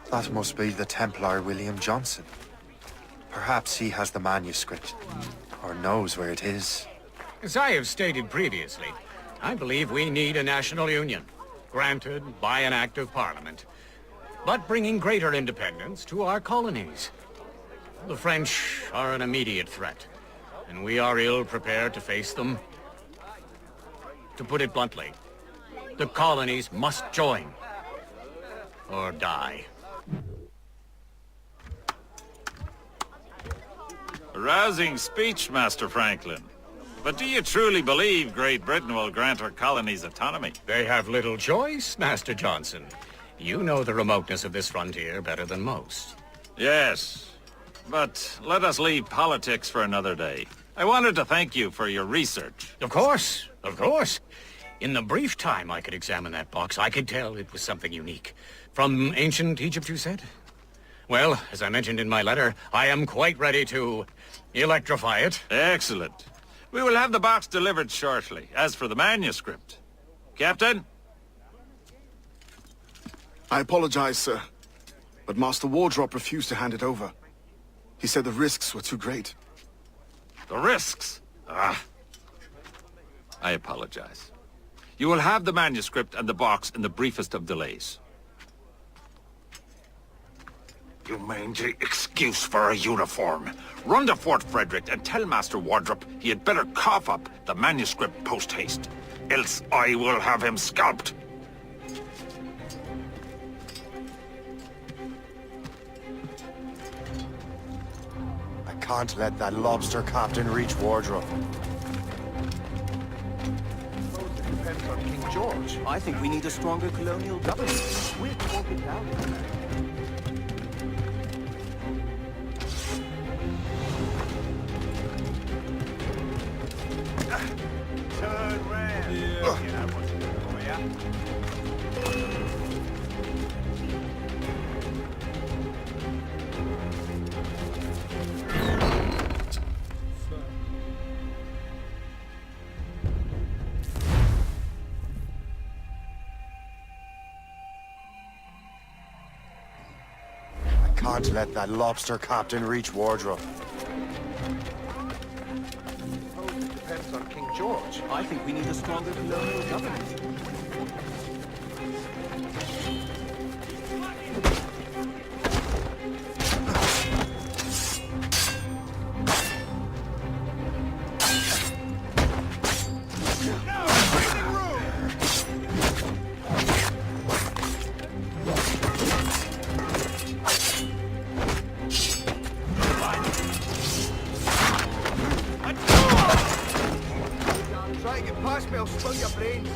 That must be the Templar William Johnson. Perhaps he has the manuscript, or knows where it is. As I have stated previously, I believe we need a national union, granted by an act of parliament, but bringing greater independence to our colonies. The French are an immediate threat, and we are ill prepared to face them. To put it bluntly, the colonies must join, or die. A rousing speech, Master Franklin. But do you truly believe Great Britain will grant her colonies autonomy? They have little choice, Master Johnson. You know the remoteness of this frontier better than most. Yes, but let us leave politics for another day. I wanted to thank you for your research. Of course, of course. In the brief time I could examine that box, I could tell it was something unique. From ancient Egypt, you said? Well, as I mentioned in my letter, I am quite ready to electrify it. Excellent. We will have the box delivered shortly. As for the manuscript... Captain? I apologize, sir. But Master Wardrop refused to hand it over. He said the risks were too great. The risks? Ah. I apologize. You will have the manuscript and the box in the briefest of delays. You mangy excuse for a uniform. Run to Fort Frederick and tell Master Wardrop he had better cough up the manuscript post-haste. Else I will have him scalped. I can't let that lobster captain reach Wardrop. Depends on King George. I think we need a stronger colonial government. We're talking about it. Turn round. You know what's good for ya. Can't let that lobster captain reach Wardrop. Depends on King George. I think we need a stronger colonial government. Try to get past me, I'll spill your brains.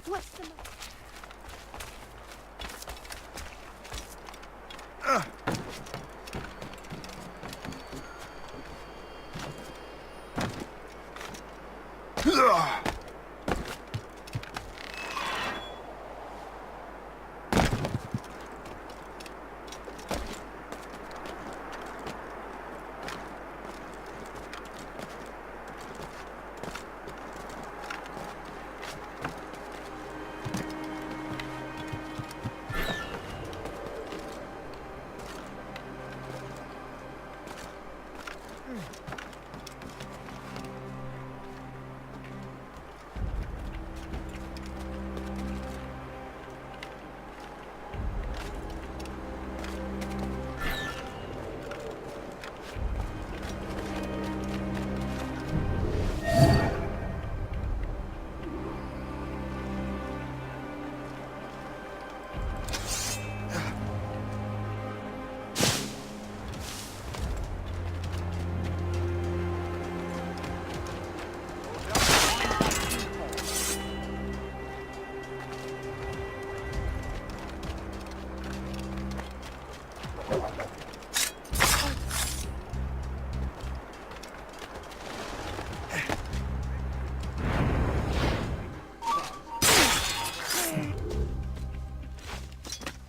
What's the matter?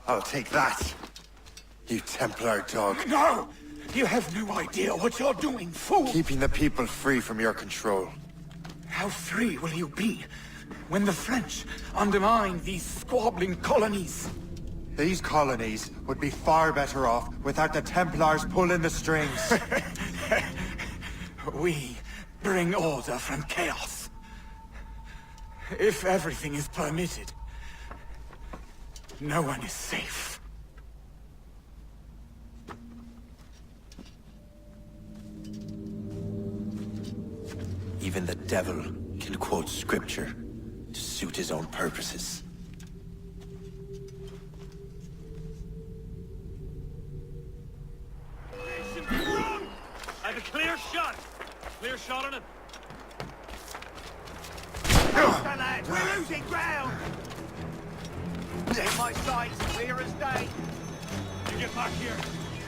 I'll take that, you Templar dog. No! You have no idea what you're doing, fool! Keeping the people free from your control. How free will you be when the French undermine these squabbling colonies? These colonies would be far better off without the Templars pulling the strings. We bring order from chaos. If everything is permitted, no one is safe. Even the devil can quote scripture to suit his own purposes. I have a clear shot. Clear shot on him. We're losing ground! My sights clear as day. You get back here.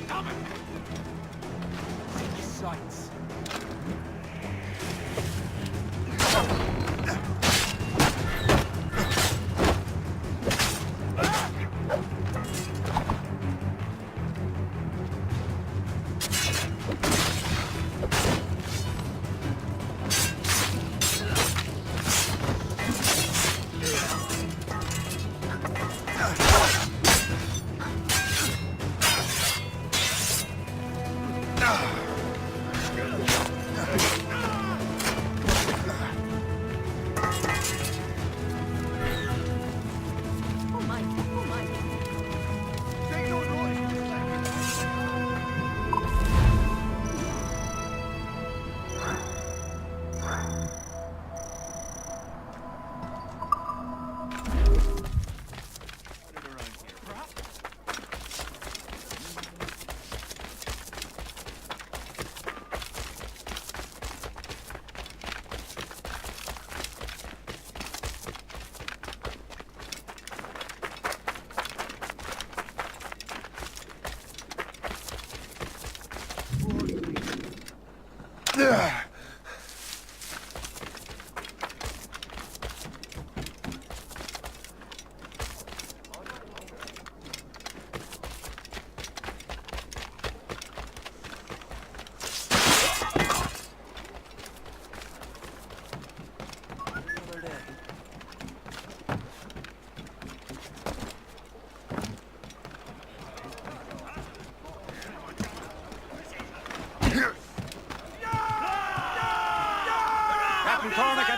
Stop it! See sights.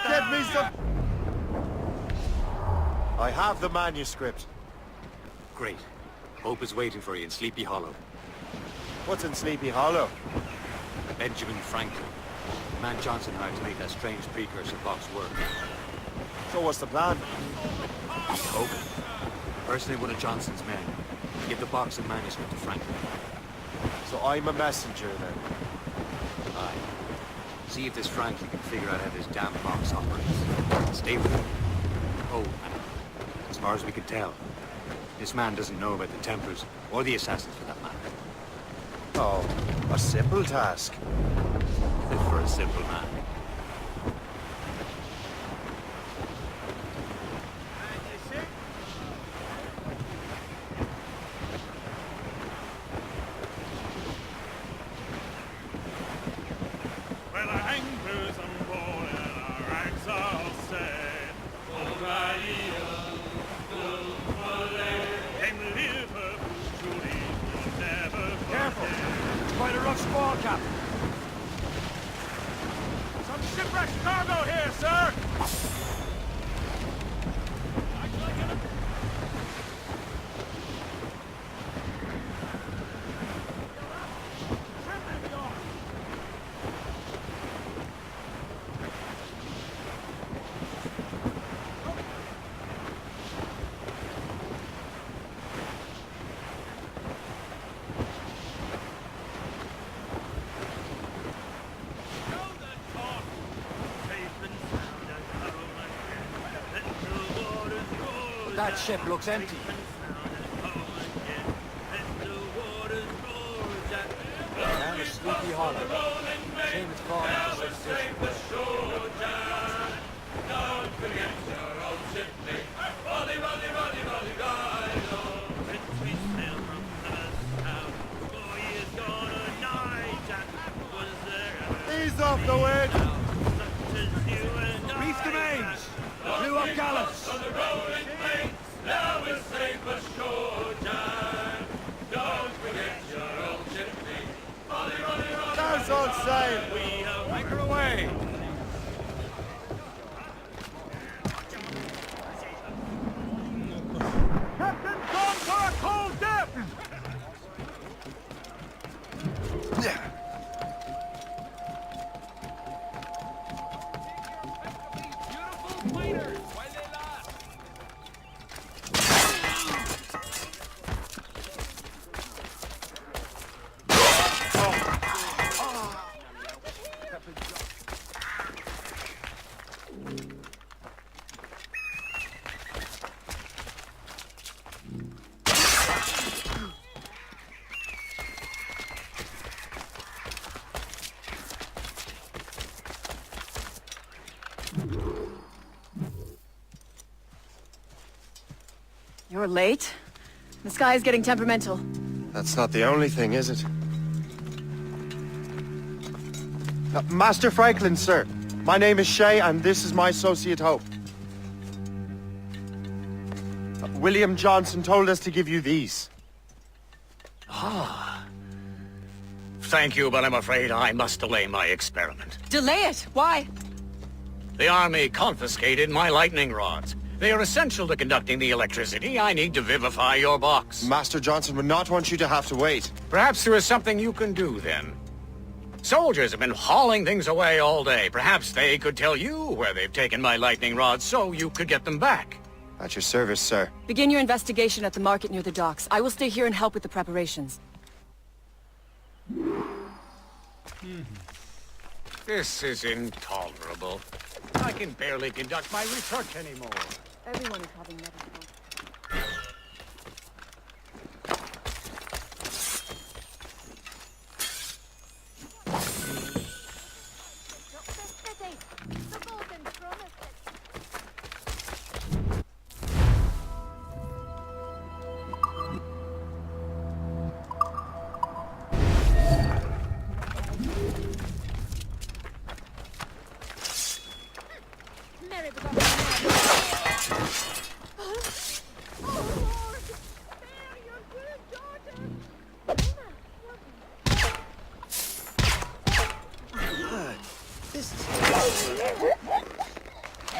Give me some... I have the manuscript. Great. Hope is waiting for you in Sleepy Hollow. What's in Sleepy Hollow? Benjamin Franklin. The man Johnson hired to make that strange precursor box work. So what's the plan? Hope. Personally, one of Johnson's men. Give the box and manuscript to Franklin. So I'm a messenger then? Aye. See if this Franklin can figure out how this damn box operates. Stay with him. Oh, and as far as we can tell, this man doesn't know about the Templars, or the Assassins for that matter. Oh, a simple task. For a simple man. Well, our anchors on board and our ranks are all set. Came Liverpool, truly, we'll never forget. Careful! It's quite a rough squall, Captain. Some shipwrecked cargo here, sir! That ship looks empty. Down to Sleepy Hollow. Shame it's fallen into such disrepair. Ease off the wind! Reef the mains! Blew up gallows! Now we'll safe ashore, John. Don't forget your old chimney. There's us all sail. We have Anchor away. Captain's gone for a cold dip! Beautiful fighters while they last. You're late. The sky is getting temperamental. That's not the only thing, is it? Master Franklin, sir. My name is Shay, and this is my associate Hope. William Johnson told us to give you these. Ah. Thank you, but I'm afraid I must delay my experiment. Delay it! Why? The army confiscated my lightning rods. They are essential to conducting the electricity I need to vivify your box. Master Johnson would not want you to have to wait. Perhaps there is something you can do, then. Soldiers have been hauling things away all day. Perhaps they could tell you where they've taken my lightning rods so you could get them back. At your service, sir. Begin your investigation at the market near the docks. I will stay here and help with the preparations. This is intolerable. I can barely conduct my research anymore. Everyone is having medical.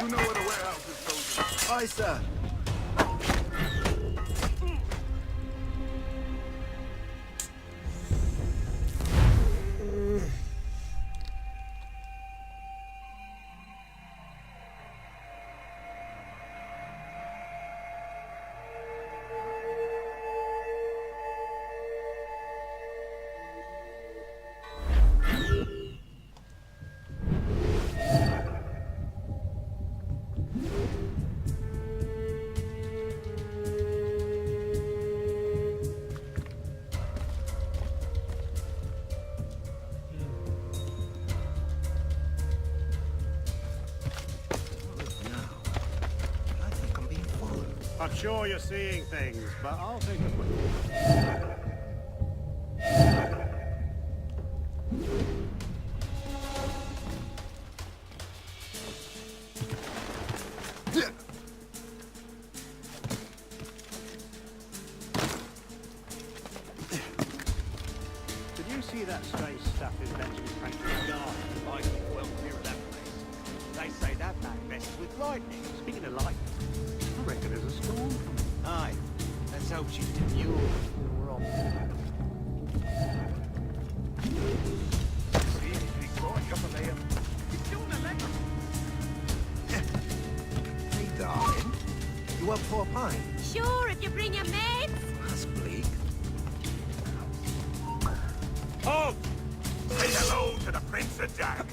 You know where the warehouse is, soldier. Aye, sir. I'm sure you're seeing things, but I'll take a quick... Did you see that strange stuff in Benjamin Franklin's garden? Like, well, near that place. They say that man messes with lightning. Speaking of lightning, I reckon there's a storm coming. Aye. Let's hope she's demure. We're on. See anything going up there? He's doing a letter. Hey, darling. You up for a pint? Sure, if you bring your mates. That's bleak. Halt! Say hello to the Prince of Jack.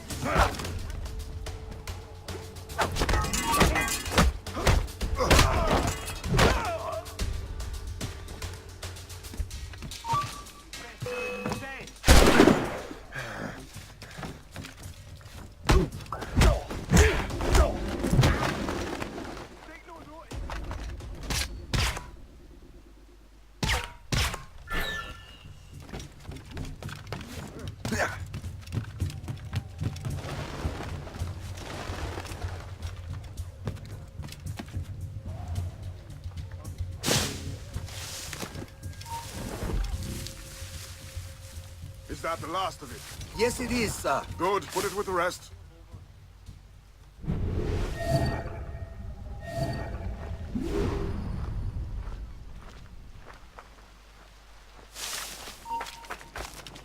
Is that the last of it? Yes, it is, sir. Good. Put it with the rest.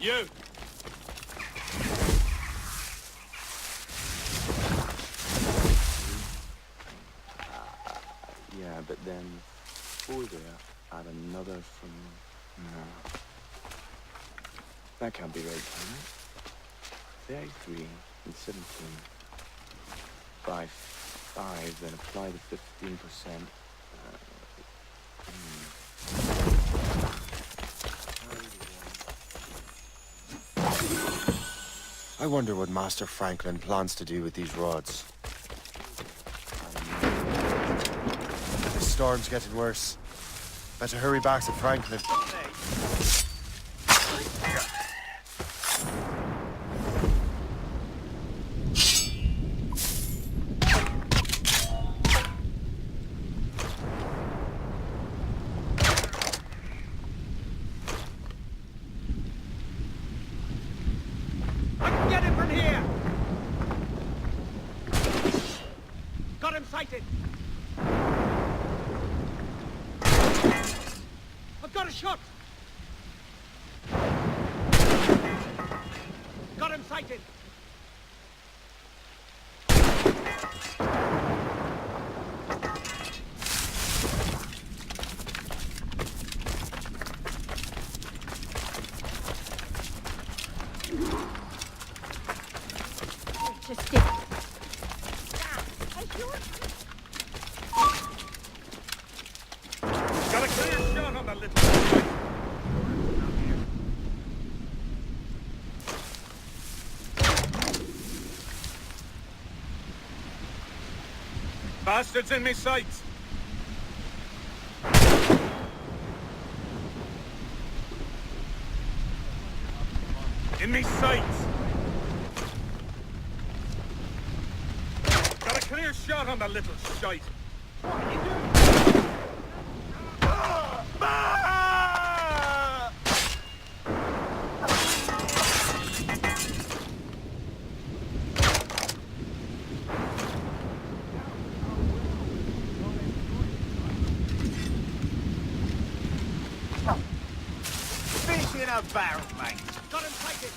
You! Yeah, but then over there, add another from... No. That can't be right, can it? 33 and 17. By 5, then apply the 15%. I wonder what Master Franklin plans to do with these rods. The storm's getting worse. Better hurry back to Franklin. I can get him from here! Got him sighted! I've got a shot! Got him sighted! Just stick. Got a clear shot on that little... Bastards in me sights! In me sights! Got a clear shot on that little shite! Fish in a barrel, mate. Got him sighted!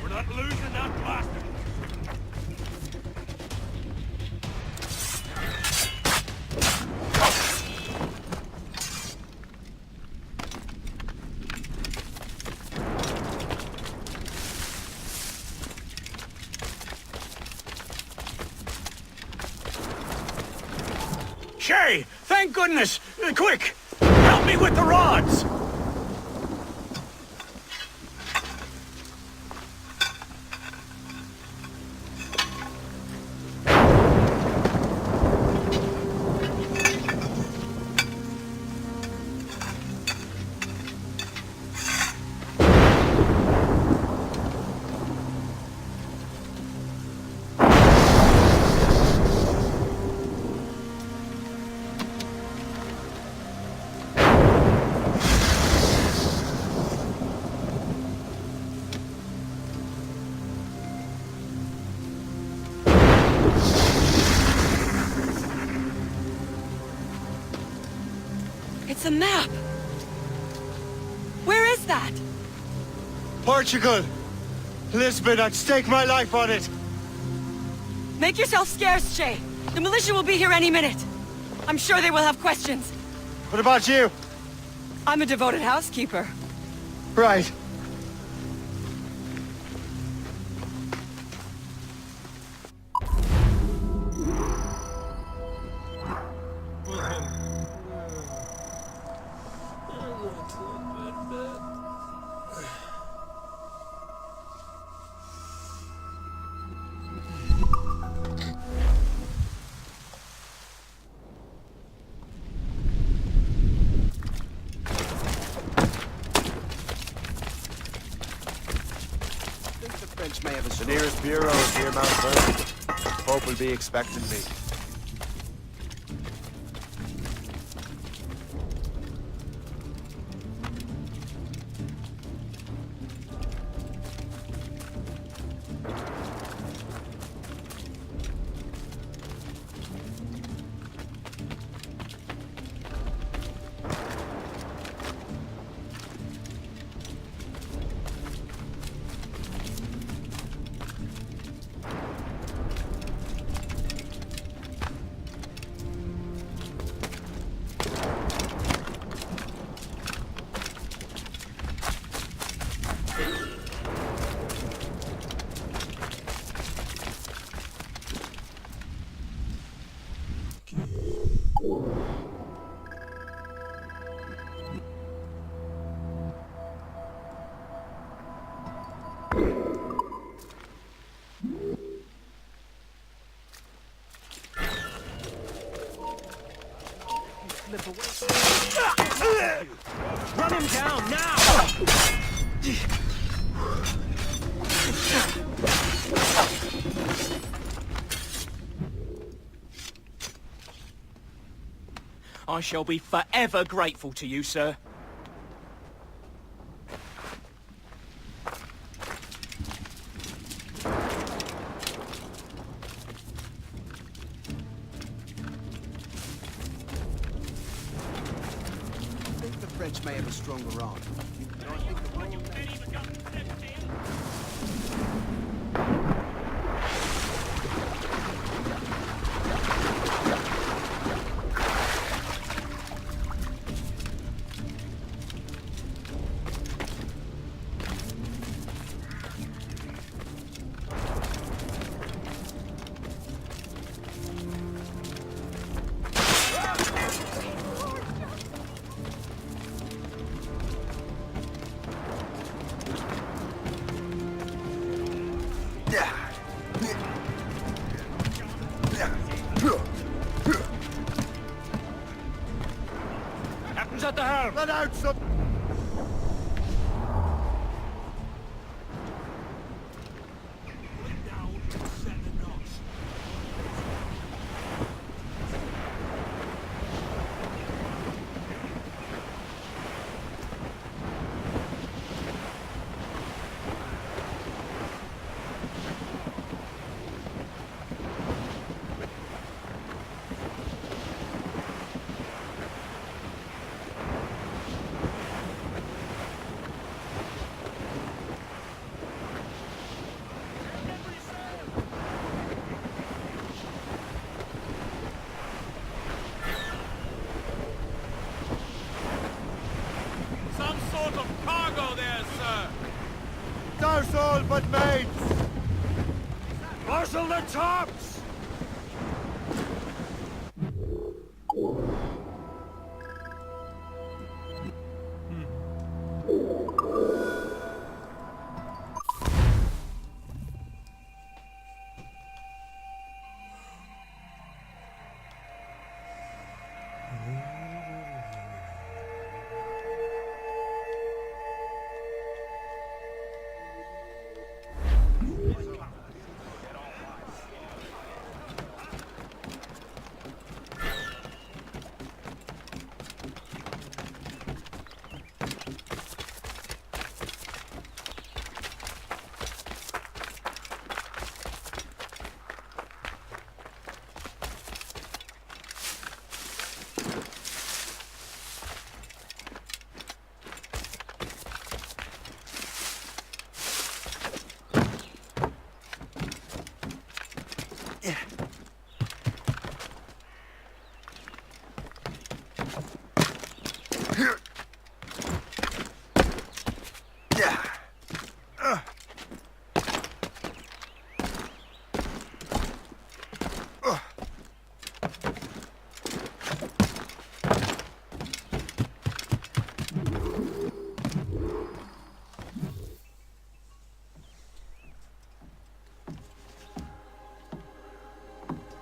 We're not losing that bastard! Shay! Thank goodness! Quick! Help me with the rods! It's a map! Where is that? Portugal! Lisbon, I'd stake my life on it! Make yourself scarce, Shay. The militia will be here any minute. I'm sure they will have questions. What about you? I'm a devoted housekeeper. Right. The nearest bureau is near Mount Vernon. Pope will be expecting me. Run him down now! I shall be forever grateful to you, sir. The French may have a stronger arm. But I think the Royal Captain's at the helm! Let out some... Some sort of cargo there, sir! Douse all but mates! Marshal the tops!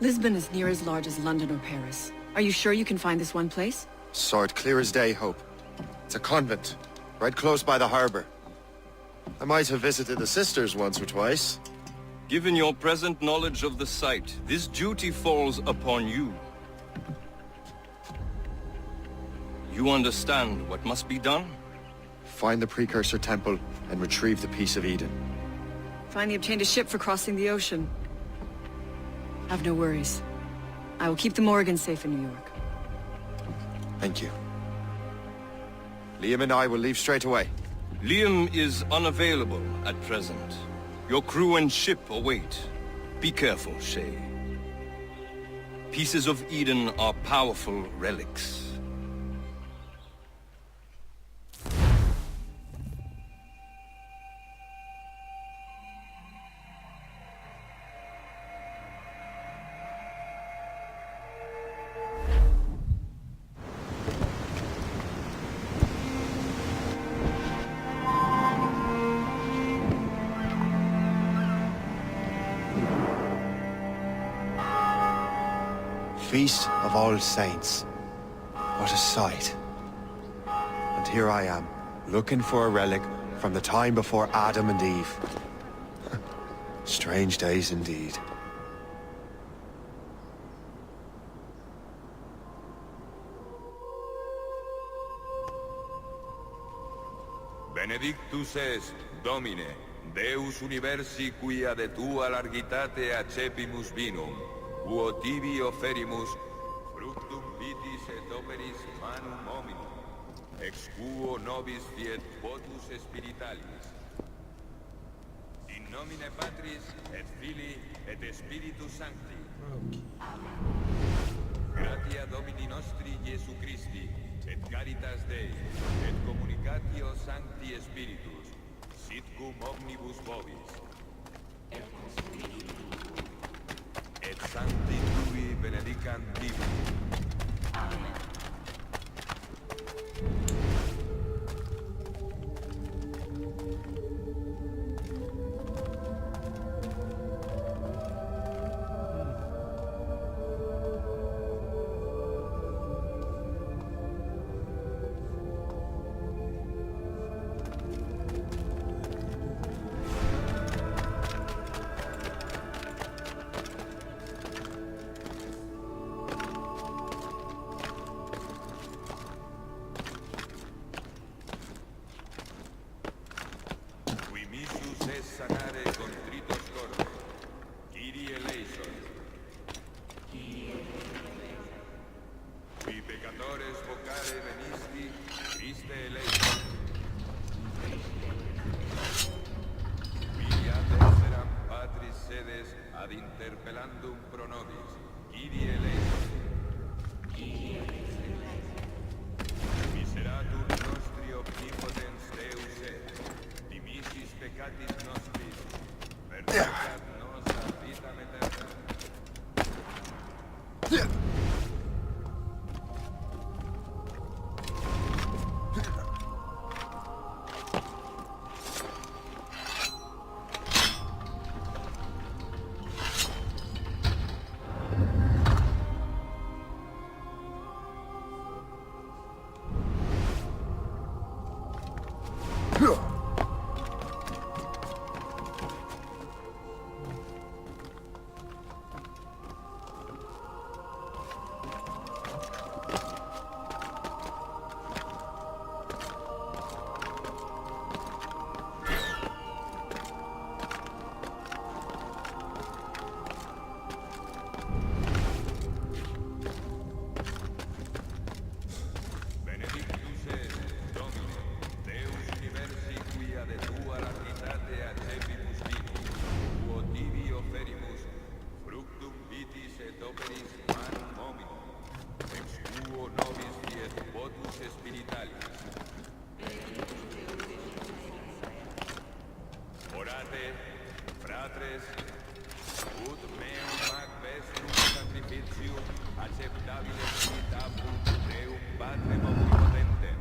Lisbon is near as large as London or Paris. Are you sure you can find this one place? Saw it clear as day, Hope. It's a convent, right close by the harbor. I might have visited the sisters once or twice. Given your present knowledge of the site, this duty falls upon you. You understand what must be done? Find the precursor temple and retrieve the Piece of Eden. Finally obtained a ship for crossing the ocean. Have no worries. I will keep the Morrigan safe in New York. Thank you. Liam and I will leave straight away. Liam is unavailable at present. Your crew and ship await. Be careful, Shay. Pieces of Eden are powerful relics. Feast of All Saints. What a sight. And here I am, looking for a relic from the time before Adam and Eve. Strange days indeed. Benedictus est, Domine, Deus universi quia de tua largitate accepimus vinum, uo tibi offerimus fructum vitis et operis manum hominum, ex quo nobis fiet votus spiritualis. In nomine Patris et Filii et Spiritus Sancti. Gratia Domini nostri Iesu Christi, et caritas Dei, et communicatio Sancti Spiritus, sit cum omnibus vobis. Et Sancti Tui benedicant Divus. Amen. Sanare contritos corde, Kyrie eleison. Qui peccatores vocare venisti, Christe eleison. Qui ad exeram Patris sedes ad interpellandum pro nobis, Kyrie eleison. Miseratur nostri omnipotens Deus et, dimissis peccatis nostris, perdocat nos ad vitam aeterna. Orate, fratres, ut meum mac vestrum sacrificium acceptabile sit apud Deum Patrem omnipotentem.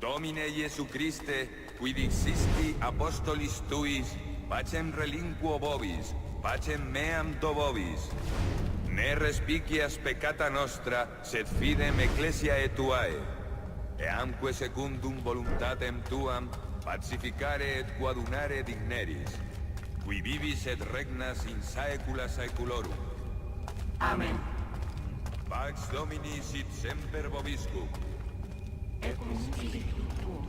Domine Iesu Christe, qui dixisti apostolis tuis, pacem relinquo vobis, pacem meam do vobis. Ne respicias peccata nostra, sed fidem ecclesiae tuae. Eamque secundum voluntatem tuam, pacificare et coadunare digneris, qui vivis et regnas in saecula saeculorum. Amen. Pax Domini sit semper vobiscum. Et cum spiritu tuum.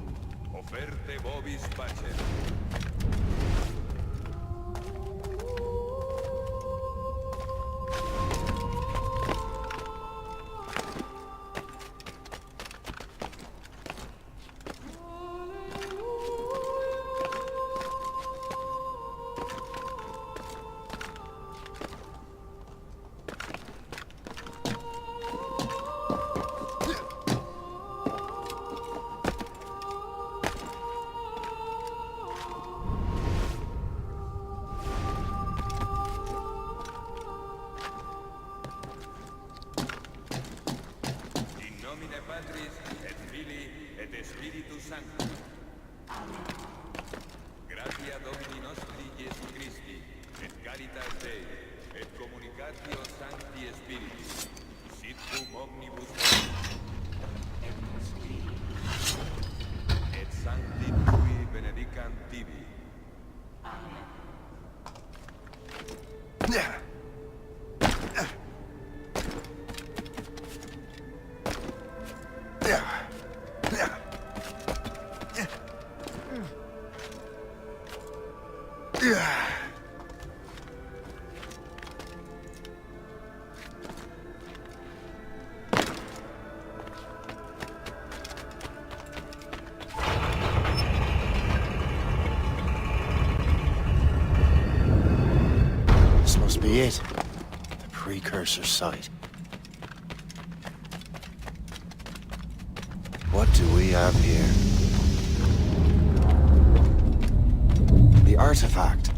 Offerte vobis pacem. Patris et Filii et Spiritus Sancti. Amen. Gratia Domini nostri Iesu Christi, et caritas Dei, et communicatio Sancti Spiritus, sit cum omnibus et Spiritus, et Sancti Tui benedicant tibi. Amen. This must be it. The precursor site. What do we have here? The artifact.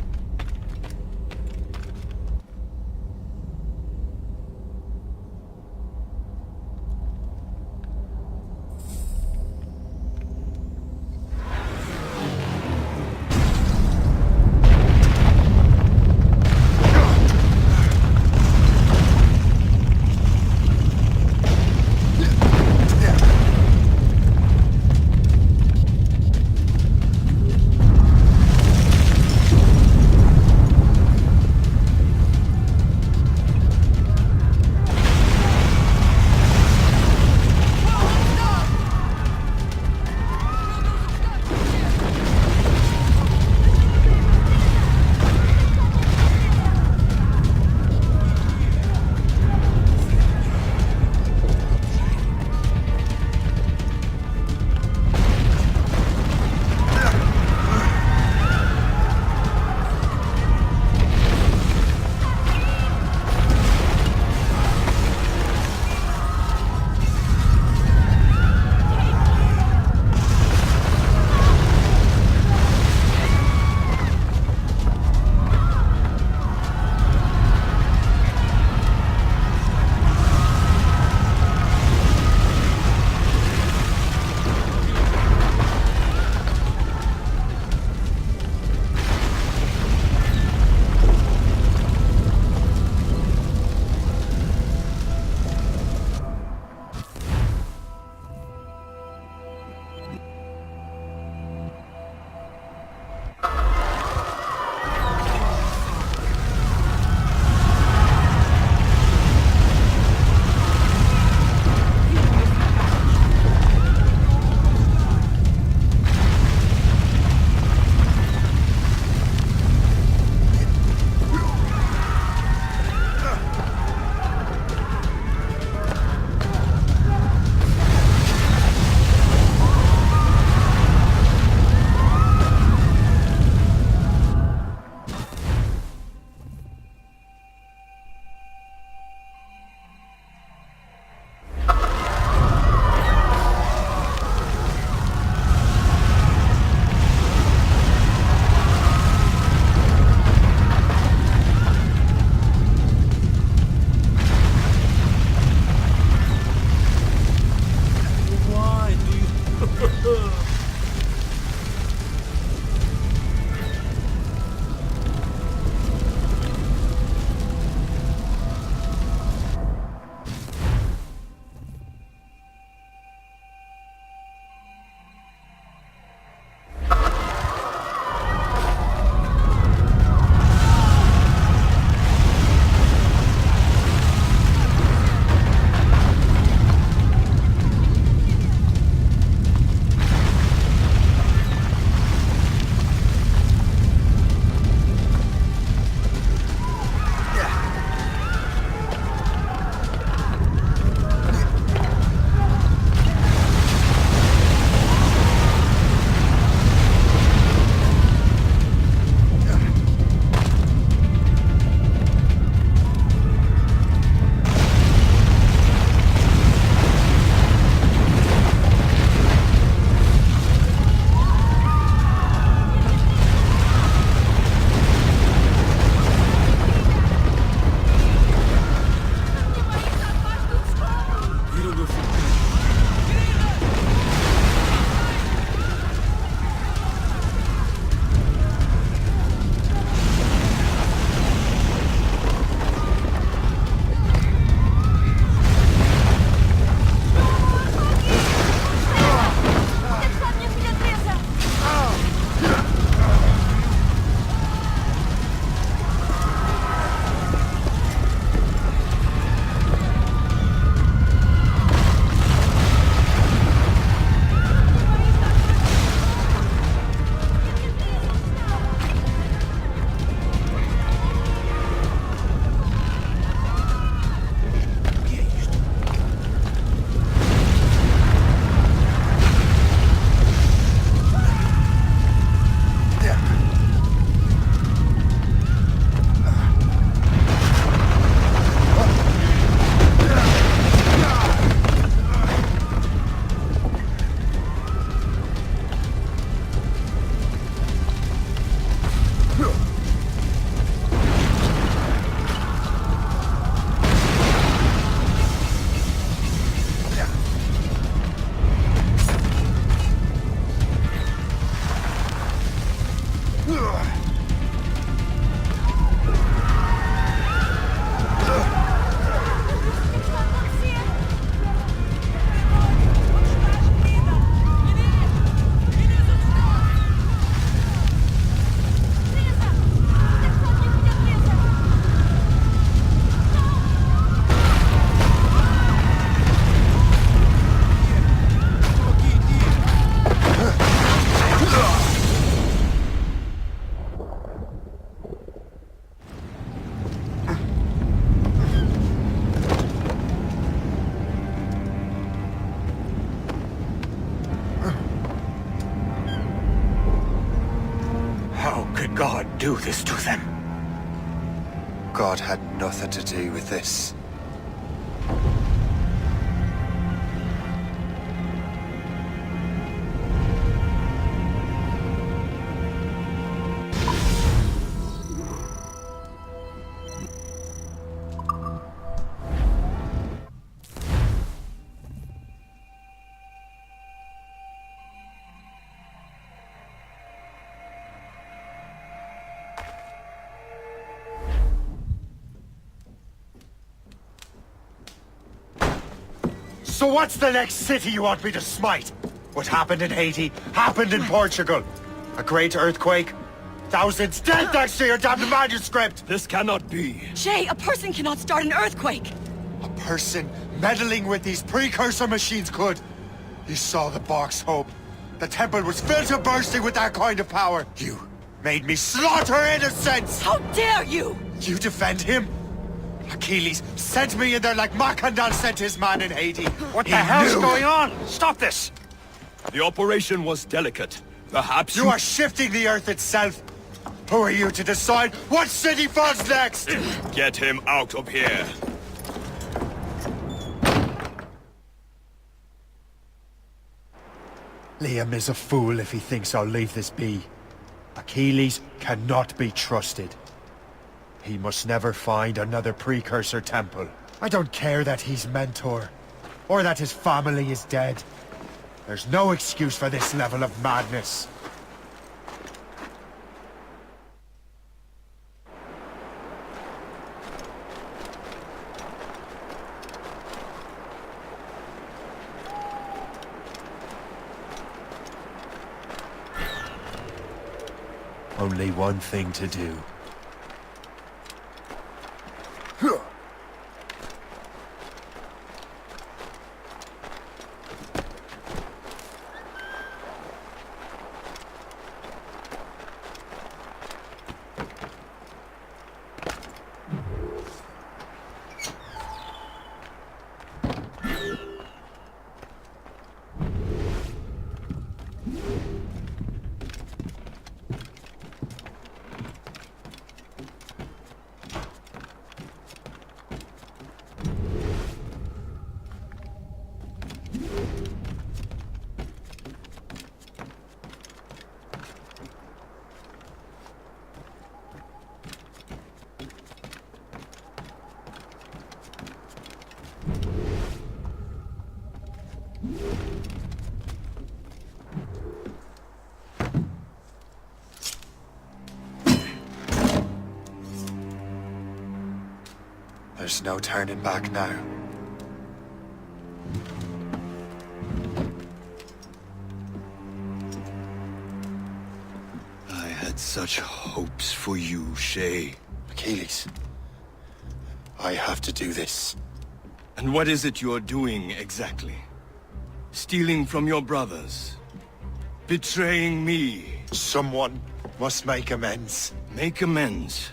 do this to them? God had nothing to do with this. So what's the next city you want me to smite? What happened in Haiti happened in Portugal. A great earthquake. Thousands dead thanks to your damned manuscript! This cannot be. Jay, a person cannot start an earthquake! A person meddling with these precursor machines could. You saw the box, Hope. The temple was filled to bursting with that kind of power. You made me slaughter innocents! How dare you! You defend him? Achilles sent me in there like Macandal sent his man in Haiti. What the hell's going on? Stop this! The operation was delicate. Perhaps you are shifting the earth itself. Who are you to decide what city falls next? Get him out of here. Liam is a fool if he thinks I'll leave this be. Achilles cannot be trusted. He must never find another precursor temple. I don't care that he's mentor, or that his family is dead. There's no excuse for this level of madness. Only one thing to do. There's no turning back now. I had such hopes for you, Shay. Achilles, I have to do this. And what is it you're doing exactly? Stealing from your brothers? Betraying me? Someone must make amends. Make amends?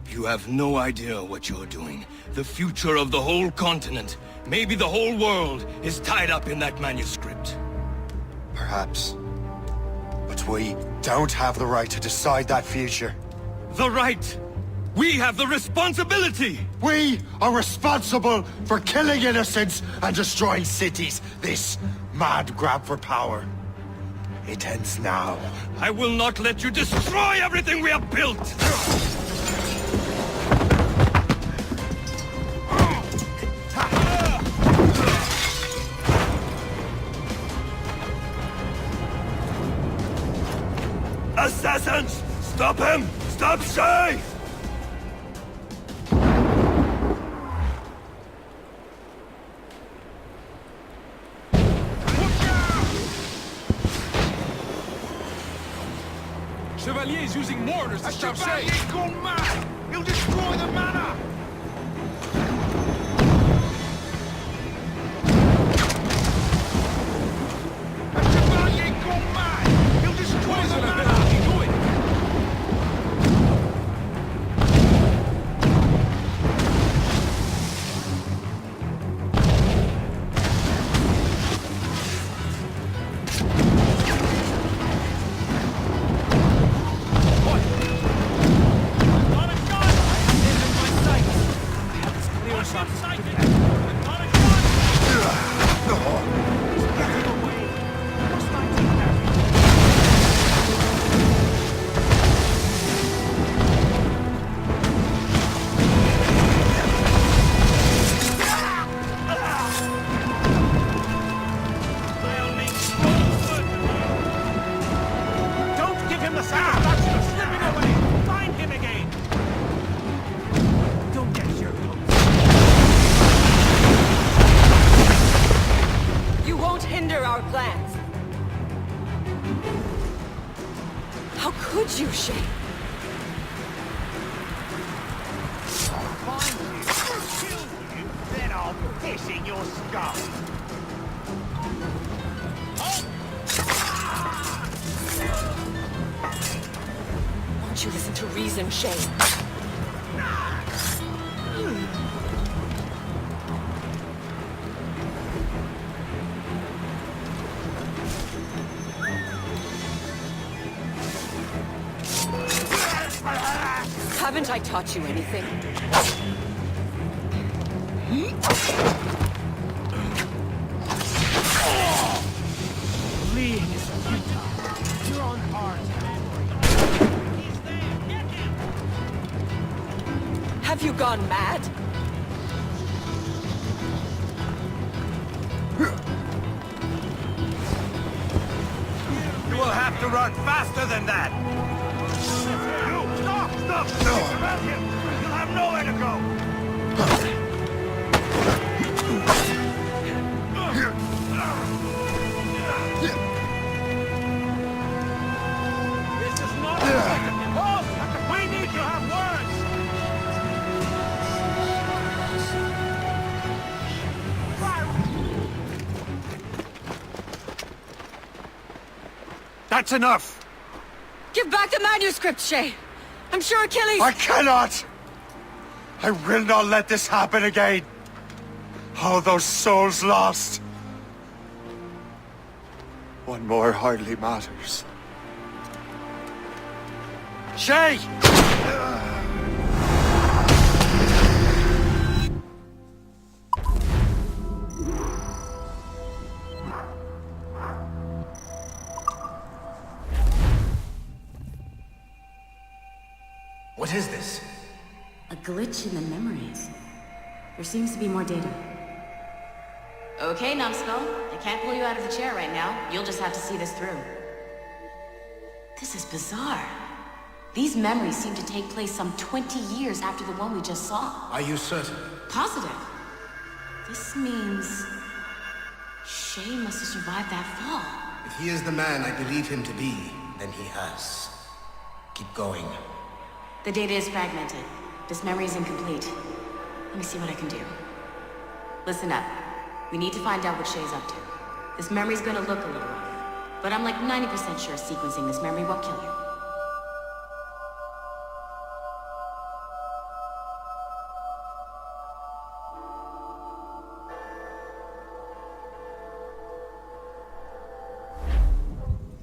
You have no idea what you're doing. The future of the whole continent, maybe the whole world, is tied up in that manuscript. Perhaps. But we don't have the right to decide that future. The right! We have the responsibility! We are responsible for killing innocents and destroying cities. This mad grab for power. It ends now. I will not let you destroy everything we have built! Assassins! Stop him! Stop Shay! Chevalier is using mortars to stop Shay. Chevalier's gone mad! He'll destroy the manor! Chevalier's gone mad! He'll destroy the manor! our plans. How could you, Shay? Find you, kill you, then I'll piss in your skull. Won't you listen to reason, Shay? Haven't I taught you anything? Fleeing is futile. You're on our He's there. Get him. Have you gone mad? You will have to run faster than that. You stop! Stop! No. Surround him. You'll have nowhere to go. This is not acceptable. We need to have words. That's enough! Give back the manuscript, Shay! I'm sure Achilles... I cannot! I will not let this happen again! All those souls lost! One more hardly matters. Shay! What is this? A glitch in the memories. There seems to be more data. Okay, Numbskull. I can't pull you out of the chair right now. You'll just have to see this through. This is bizarre. These memories seem to take place some 20 years after the one we just saw. Are you certain? Positive. This means... Shay must have survived that fall. If he is the man I believe him to be, then he has. Keep going. The data is fragmented. This memory is incomplete. Let me see what I can do. Listen up. We need to find out what Shay's up to. This memory's gonna look a little rough, but I'm like 90% sure sequencing this memory won't kill you.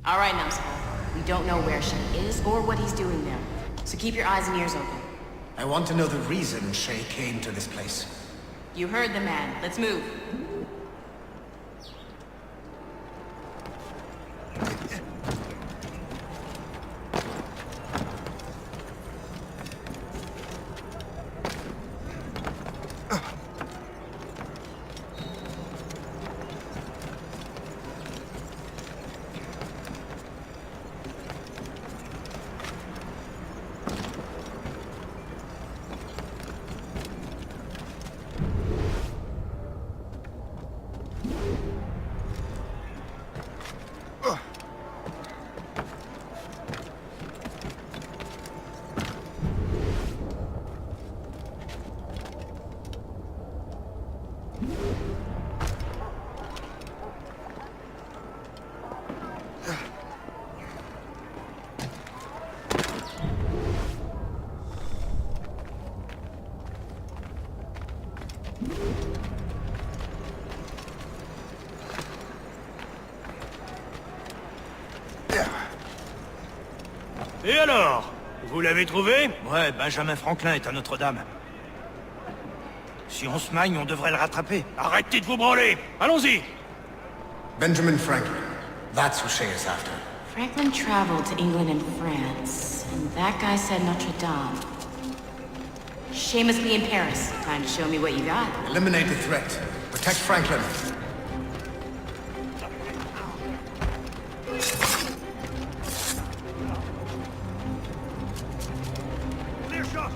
All right, Numbskull. We don't know where Shay is or what he's doing there, so keep your eyes and ears open. I want to know the reason Shay came to this place. You heard the man. Let's move. Et alors? Vous l'avez trouvé? Ouais, Benjamin Franklin est à Notre-Dame. Si on se magne, on devrait le rattraper. Arrêtez de vous branler! Allons-y! Benjamin Franklin. That's who Shay is after. Franklin traveled to England and France, and that guy said Notre Dame. Shay must be in Paris. Time to show me what you got. Eliminate the threat. Protect Franklin. Clear shot!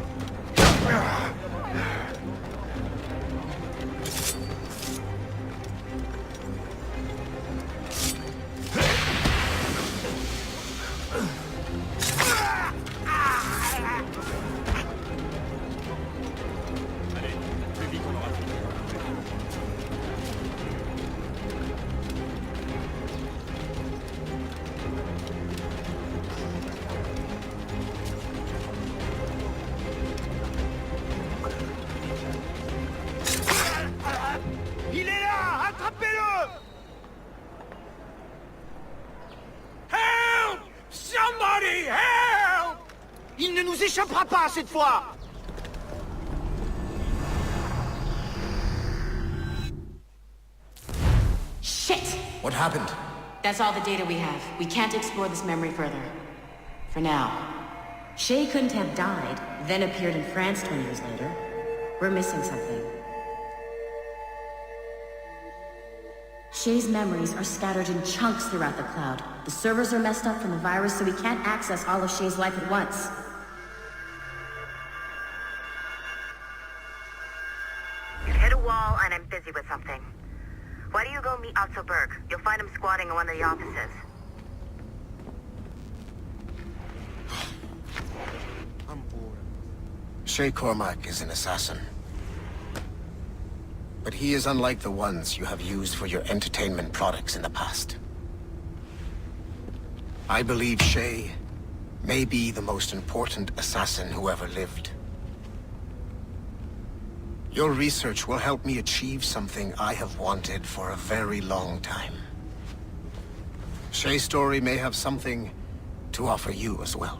ne nous échappera pas cette fois! Shit! What happened? That's all the data we have. We can't explore this memory further. For now. Shay couldn't have died, then appeared in France 20 years later. We're missing something. Shay's memories are scattered in chunks throughout the cloud. The servers are messed up from the virus, so we can't access all of Shay's life at once. You've hit a wall, and I'm busy with something. Why don't you go meet Otto Berg? You'll find him squatting in one of the offices. I'm bored. Shay Cormac is an assassin. But he is unlike the ones you have used for your entertainment products in the past. I believe Shay may be the most important assassin who ever lived. Your research will help me achieve something I have wanted for a very long time. Shay's story may have something to offer you as well.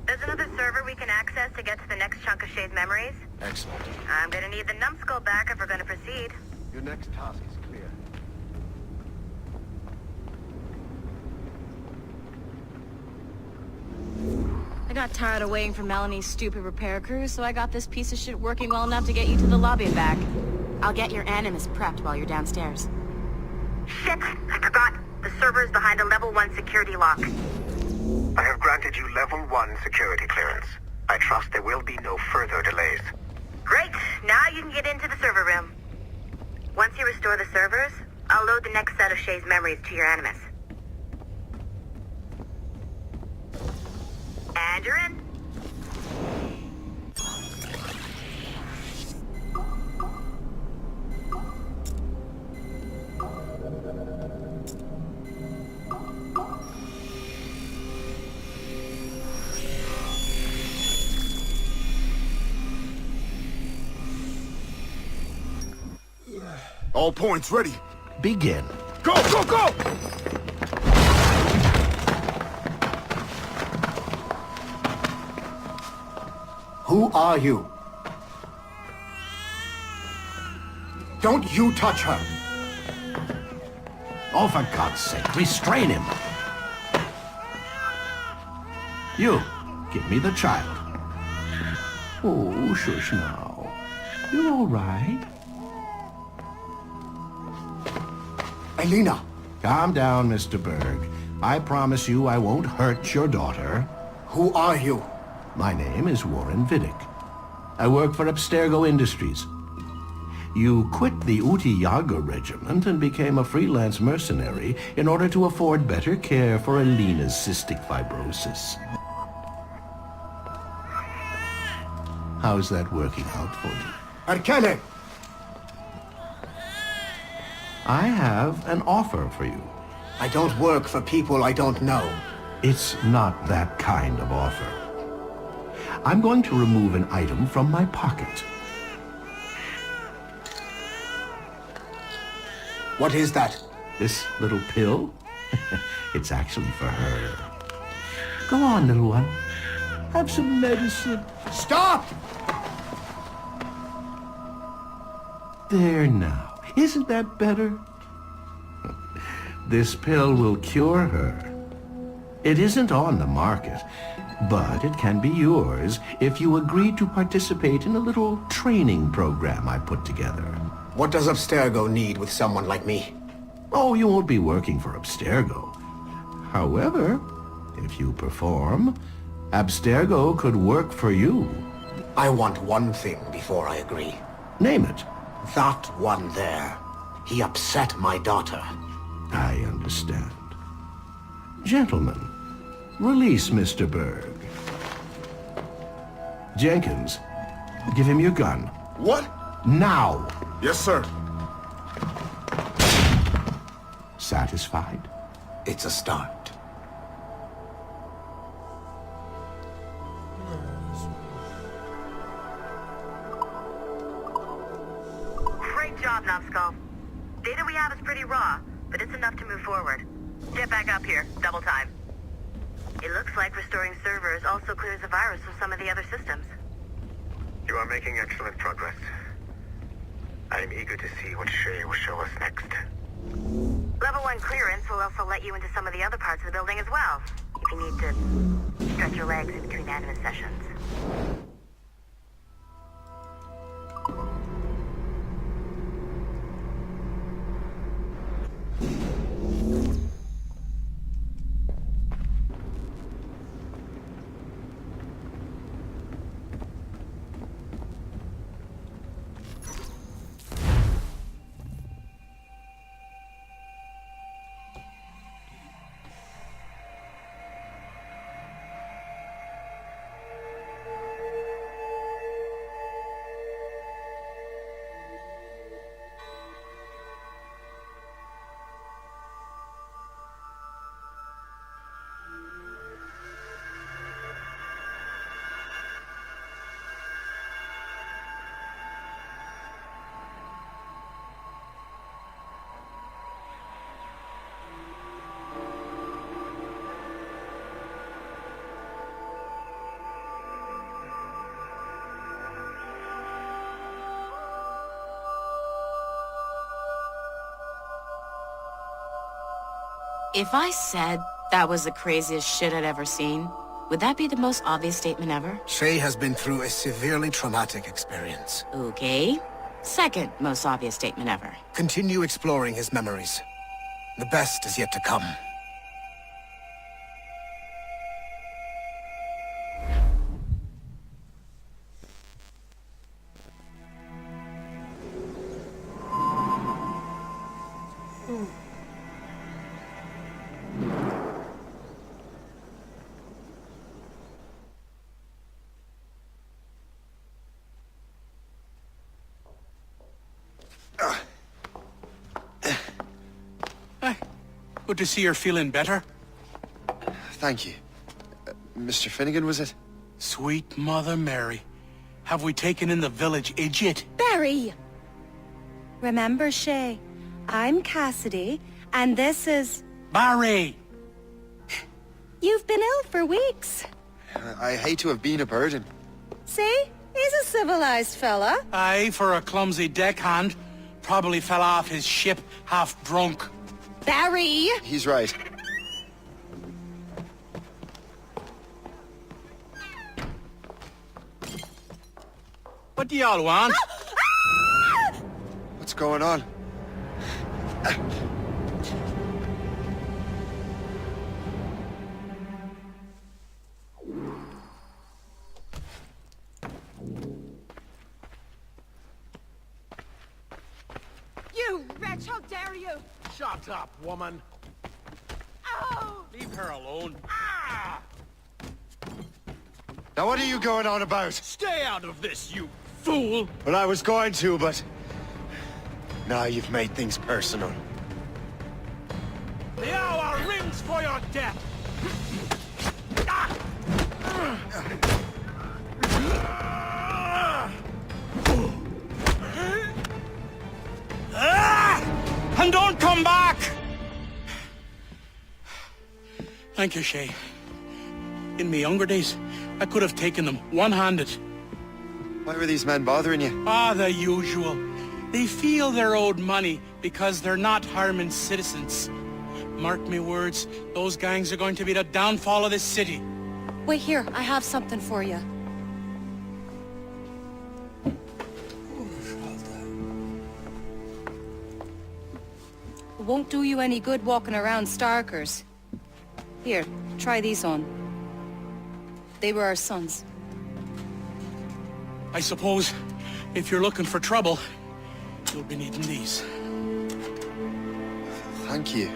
There's another server we can access to get to the next chunk of Shay's memories. Excellent. I'm gonna need the numbskull back if we're gonna proceed. Your next task is clear. I got tired of waiting for Melanie's stupid repair crew, so I got this piece of shit working well enough to get you to the lobby and back. I'll get your Animus prepped while you're downstairs. Shit! I forgot. The server's behind a level 1 security lock. I have granted you level 1 security clearance. I trust there will be no further delays. Great! Now you can get into the server room. Once you restore the servers, I'll load the next set of Shay's memories to your Animus. And you're in. All points ready. Begin. Go, go, go! Who are you? Don't you touch her! Oh, for God's sake, restrain him! You, give me the child. Oh, shush now. You're all right. Elena! Calm down, Mr. Berg. I promise you I won't hurt your daughter. Who are you? My name is Warren Vidic. I work for Abstergo Industries. You quit the Uti Yaga regiment and became a freelance mercenary in order to afford better care for Elena's cystic fibrosis. How's that working out for you? Arkele! I have an offer for you. I don't work for people I don't know. It's not that kind of offer. I'm going to remove an item from my pocket. What is that? This little pill? It's actually for her. Go on, little one. Have some medicine. Stop! There now. Isn't that better? This pill will cure her. It isn't on the market, but it can be yours if you agree to participate in a little training program I put together. What does Abstergo need with someone like me? Oh, you won't be working for Abstergo. However, if you perform, Abstergo could work for you. I want one thing before I agree. Name it. That one there. He upset my daughter. I understand. Gentlemen, release Mr. Berg. Jenkins, give him your gun. What? Now! Yes, sir. Satisfied? It's a start. Great job, Numbskull. Data we have is pretty raw, but it's enough to move forward. Get back up here. Double time. It looks like restoring servers also clears the virus from some of the other systems. You are making excellent progress. I am eager to see what Shay will show us next. Level 1 clearance will also let you into some of the other parts of the building as well, if you need to stretch your legs in between anime sessions. If I said that was the craziest shit I'd ever seen, would that be the most obvious statement ever? Shay has been through a severely traumatic experience. Okay. Second most obvious statement ever. Continue exploring his memories. The best is yet to come. Good to see you're feeling better. Thank you. Mr. Finnegan, was it? Sweet Mother Mary. Have we taken in the village idiot? Barry! Remember, Shay, I'm Cassidy, and this is... Barry! You've been ill for weeks. I hate to have been a burden. See? He's a civilized fella. Aye, for a clumsy deckhand. Probably fell off his ship half drunk. Barry! He's right. What do y'all want? What's going on? You wretch, how dare you! Shut up, woman. Ow! Leave her alone. Now what are you going on about? Stay out of this, you fool! Well, I was going to, but... Now you've made things personal. The hour rings for your death! And don't come back! Thank you, Shay. In my younger days, I could have taken them one-handed. Why were these men bothering you? Ah, the usual. They feel they're owed money because they're not harming citizens. Mark me words, those gangs are going to be the downfall of this city. Wait here, I have something for you. It won't do you any good walking around Starkers. Here, try these on. They were our sons. I suppose, if you're looking for trouble, you'll be needing these. Thank you.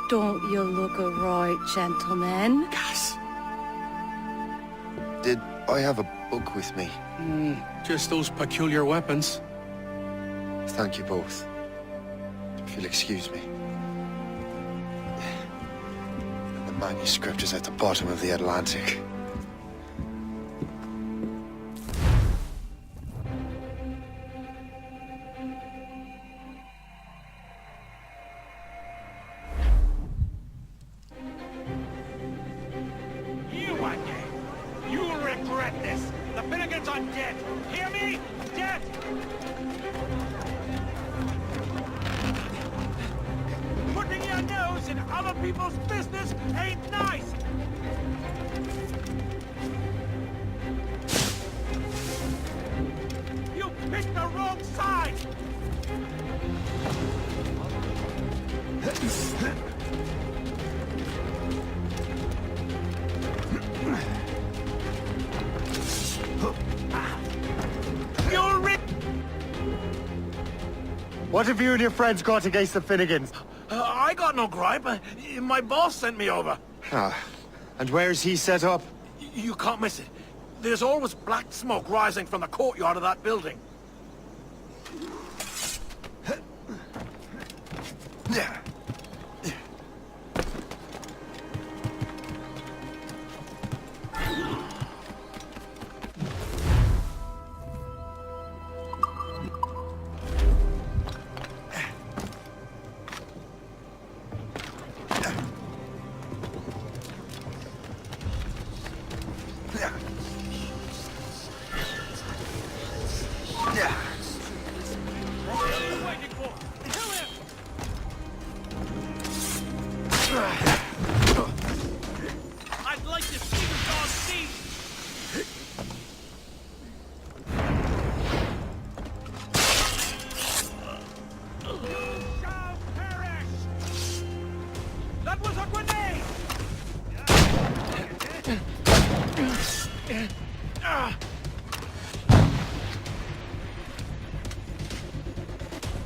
Don't you look a right, gentlemen? Gas. Did I have a book with me? Just those peculiar weapons. Thank you both. If you'll excuse me. manuscript is at the bottom of the Atlantic. You again! You'll regret this! The Finnegans are dead! Hear me? Dead! Putting your nose in other people's business ain't nice! You picked the wrong side! What have you and your friends got against the Finnegans? I got no gripe. My boss sent me over. Ah, and where's he set up? You can't miss it. There's always black smoke rising from the courtyard of that building. I'd like to see the dog see. You shall perish. That was a grenade.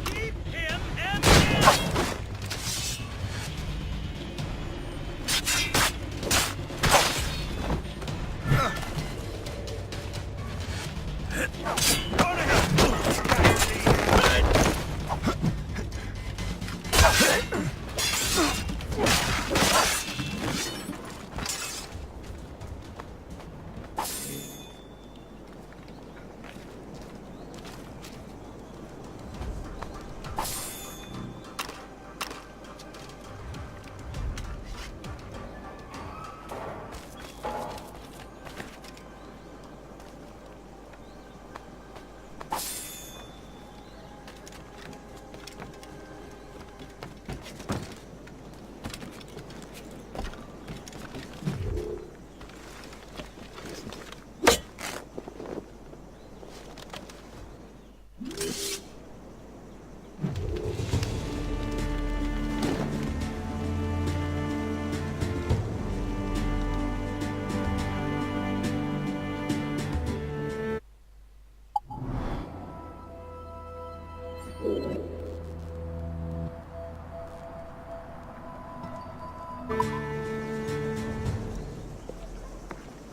Keep him and him.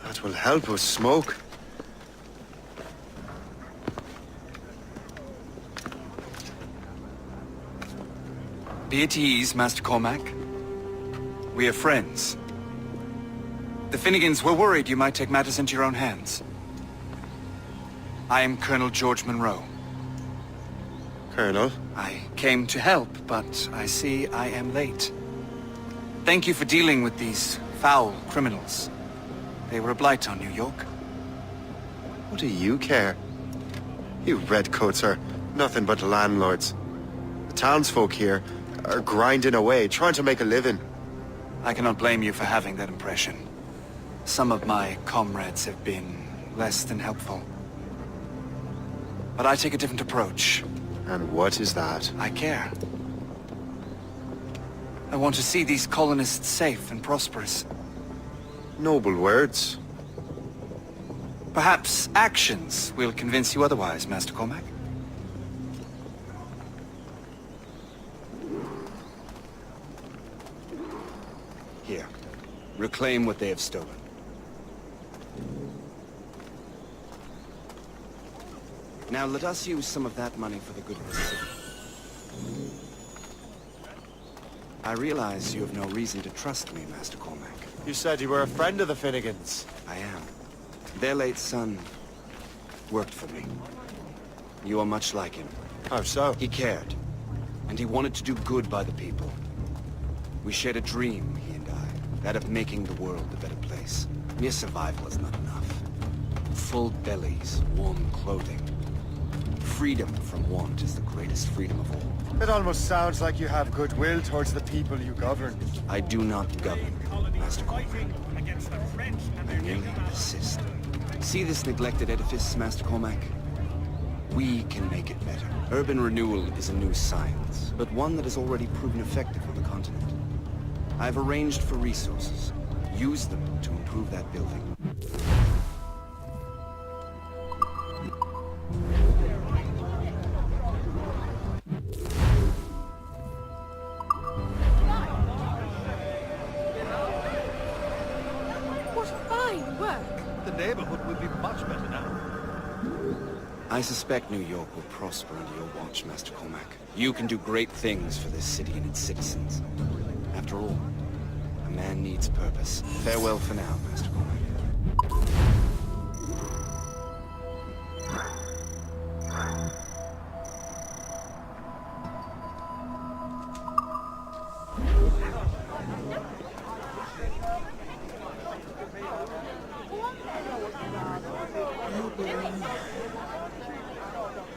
That will help us smoke. Be at ease, Master Cormac. We are friends. The Finnegans were worried you might take matters into your own hands. I am Colonel George Monroe. Colonel? I came to help, but I see I am late. Thank you for dealing with these foul criminals. They were a blight on New York. What do you care? You redcoats are nothing but landlords. The townsfolk here are grinding away, trying to make a living. I cannot blame you for having that impression. Some of my comrades have been less than helpful. But I take a different approach. And what is that? I care. I want to see these colonists safe and prosperous. Noble words. Perhaps actions will convince you otherwise, Master Cormac. Here. Reclaim what they have stolen. Now let us use some of that money for the good of the city. I realize you have no reason to trust me, Master Cormac. You said you were a friend of the Finnegans. I am. Their late son worked for me. You are much like him. How so? He cared, and he wanted to do good by the people. We shared a dream, he and I, that of making the world a better place. Mere survival is not enough. Full bellies, warm clothing. Freedom from want is the greatest freedom of all. It almost sounds like you have goodwill towards the people you govern. I do not govern, Master Cormac. I merely assist. See this neglected edifice, Master Cormac? We can make it better. Urban renewal is a new science, but one that has already proven effective on the continent. I've arranged for resources. Use them to improve that building. What fine work! The neighborhood will be much better now. I suspect New York will prosper under your watch, Master Cormac. You can do great things for this city and its citizens. After all, a man needs purpose. Farewell for now, Master Cormac.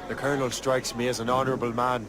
The Colonel strikes me as an honorable man.